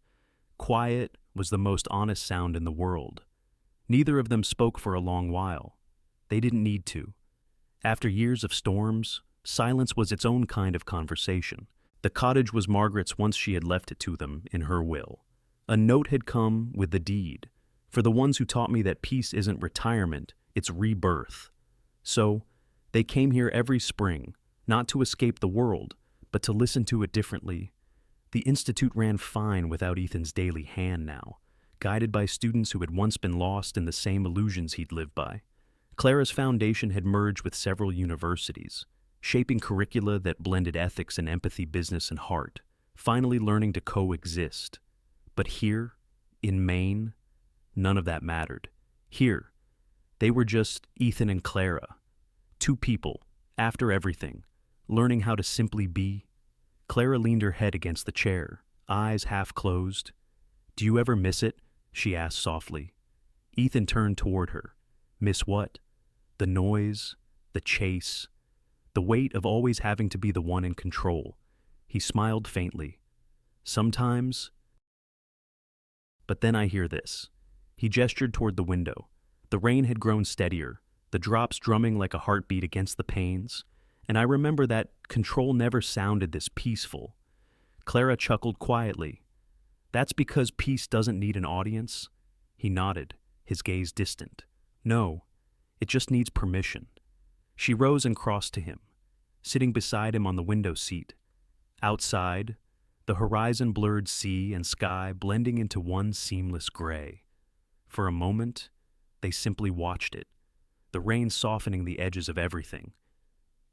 quiet was the most honest sound in the world. Neither of them spoke for a long while. They didn't need to. After years of storms, silence was its own kind of conversation. The cottage was Margaret's once she had left it to them in her will. A note had come with the deed, for the ones who taught me that peace isn't retirement, it's rebirth. So, they came here every spring, not to escape the world, but to listen to it differently. The Institute ran fine without Ethan's daily hand now, guided by students who had once been lost in the same illusions he'd lived by. Clara's foundation had merged with several universities, shaping curricula that blended ethics and empathy, business and heart, finally learning to coexist. But here, in Maine, none of that mattered. Here, they were just Ethan and Clara, two people, after everything, learning how to simply be. Clara leaned her head against the chair, eyes half closed. "Do you ever miss it?" she asked softly. Ethan turned toward her. Miss what? The noise, the chase, the weight of always having to be the one in control. He smiled faintly. Sometimes. But then I hear this. He gestured toward the window. The rain had grown steadier, the drops drumming like a heartbeat against the panes, and I remember that control never sounded this peaceful. Clara chuckled quietly. That's because peace doesn't need an audience. He nodded, his gaze distant. No, it just needs permission. She rose and crossed to him, sitting beside him on the window seat. Outside, the horizon blurred sea and sky blending into one seamless gray. For a moment, they simply watched it, the rain softening the edges of everything.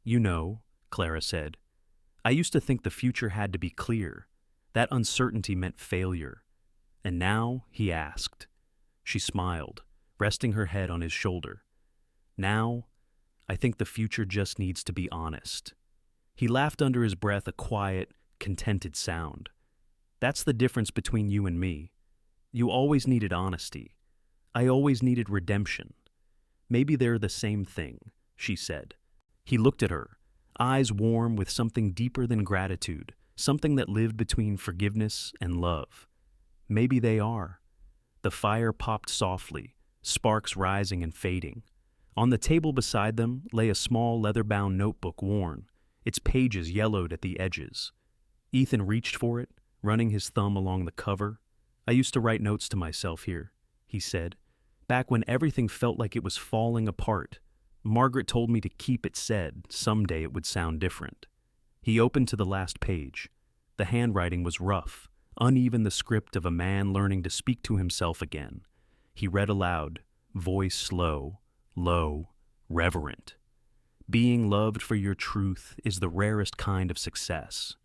You know, Clara said, I used to think the future had to be clear. That uncertainty meant failure. And now, he asked. She smiled, resting her head on his shoulder. Now, I think the future just needs to be honest. He laughed under his breath, a quiet, contented sound. That's the difference between you and me. You always needed honesty. I always needed redemption. Maybe they're the same thing, she said. He looked at her, eyes warm with something deeper than gratitude, something that lived between forgiveness and love. Maybe they are. The fire popped softly, sparks rising and fading. On the table beside them lay a small leather-bound notebook, worn, its pages yellowed at the edges. Ethan reached for it, running his thumb along the cover. I used to write notes to myself here, he said, back when everything felt like it was falling apart. Margaret told me to keep it, said someday it would sound different. He opened to the last page. The handwriting was rough, uneven, the script of a man learning to speak to himself again. He read aloud, voice slow, low, reverent. Being loved for your truth is the rarest kind of success.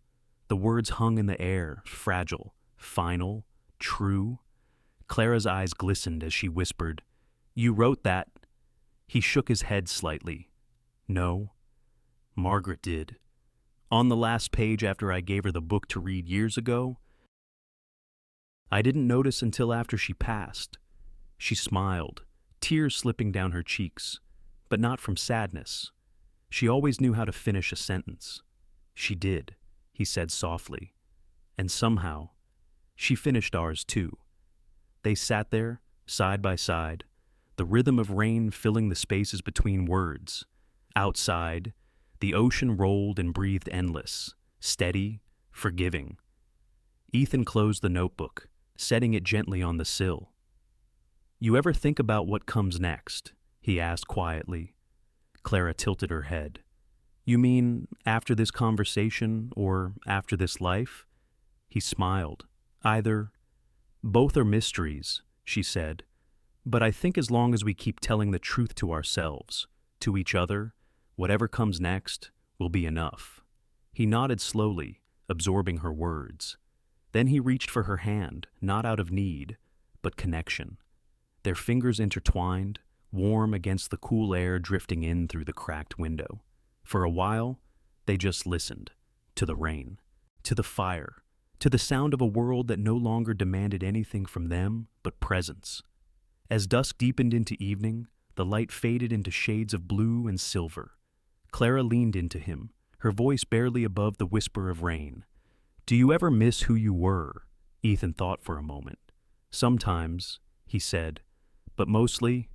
The words hung in the air, fragile, final, true. Clara's eyes glistened as she whispered, You wrote that? He shook his head slightly. No, Margaret did. On the last page after I gave her the book to read years ago. I didn't notice until after she passed. She smiled, tears slipping down her cheeks, but not from sadness. She always knew how to finish a sentence. She did, he said softly. And somehow, She finished ours too. They sat there, side by side, the rhythm of rain filling the spaces between words. Outside, the ocean rolled and breathed endless, steady, forgiving. Ethan closed the notebook, setting it gently on the sill. "You ever think about what comes next?" he asked quietly. Clara tilted her head. "You mean after this conversation or after this life?" He smiled. "Either. Both are mysteries," she said. "But I think as long as we keep telling the truth to ourselves, to each other, whatever comes next will be enough." He nodded slowly, absorbing her words. Then he reached for her hand, not out of need, but connection. Their fingers intertwined, warm against the cool air drifting in through the cracked window. For a while, they just listened, to the rain, to the fire, to the sound of a world that no longer demanded anything from them but presence. As dusk deepened into evening, the light faded into shades of blue and silver. Clara leaned into him, her voice barely above the whisper of rain. "Do you ever miss who you were?" Ethan thought for a moment. "Sometimes," he said, "but mostly,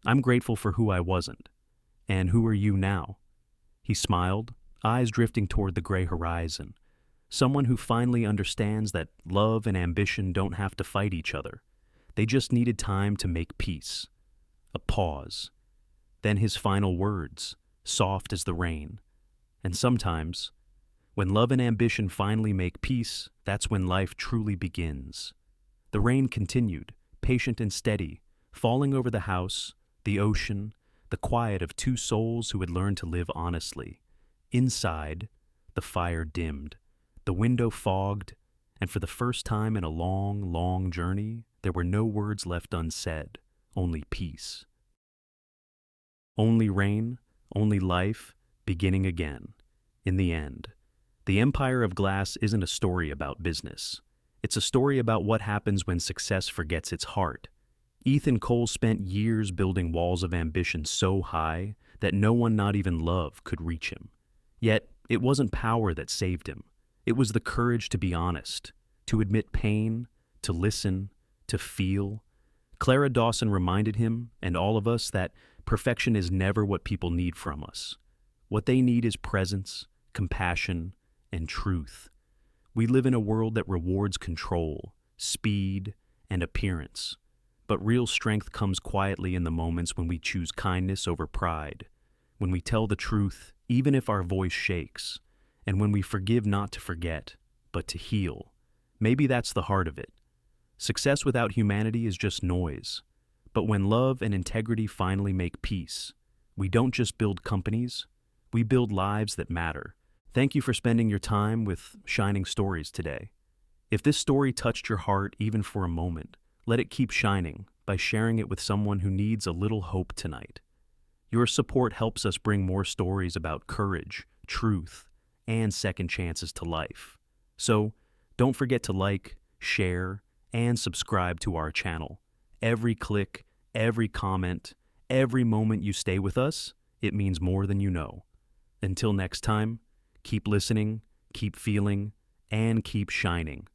I'm grateful for who I wasn't. And who are you now?" He smiled, eyes drifting toward the gray horizon. "Someone who finally understands that love and ambition don't have to fight each other. They just needed time to make peace." A pause. Then his final words, soft as the rain. "And sometimes, when love and ambition finally make peace, that's when life truly begins." The rain continued, patient and steady, falling over the house, the ocean, the quiet of two souls who had learned to live honestly. Inside, the fire dimmed, the window fogged, and for the first time in a long, long journey, there were no words left unsaid, only peace. Only rain, only life, beginning again. In the end, The Empire of Glass isn't a story about business. It's a story about what happens when success forgets its heart. Ethan Cole spent years building walls of ambition so high that no one, not even love, could reach him. Yet, it wasn't power that saved him. It was the courage to be honest, to admit pain, to listen, to feel. Clara Dawson reminded him, and all of us, that perfection is never what people need from us. What they need is presence, compassion, and truth. We live in a world that rewards control, speed, and appearance. But real strength comes quietly in the moments when we choose kindness over pride, when we tell the truth, even if our voice shakes, and when we forgive not to forget, but to heal. Maybe that's the heart of it. Success without humanity is just noise. But when love and integrity finally make peace, we don't just build companies, we build lives that matter. Thank you for spending your time with Shining Stories today. If this story touched your heart even for a moment, let it keep shining by sharing it with someone who needs a little hope tonight. Your support helps us bring more stories about courage, truth, and second chances to life. So, don't forget to like, share, and subscribe to our channel. Every click, every comment, every moment you stay with us, it means more than you know. Until next time, keep listening, keep feeling, and keep shining.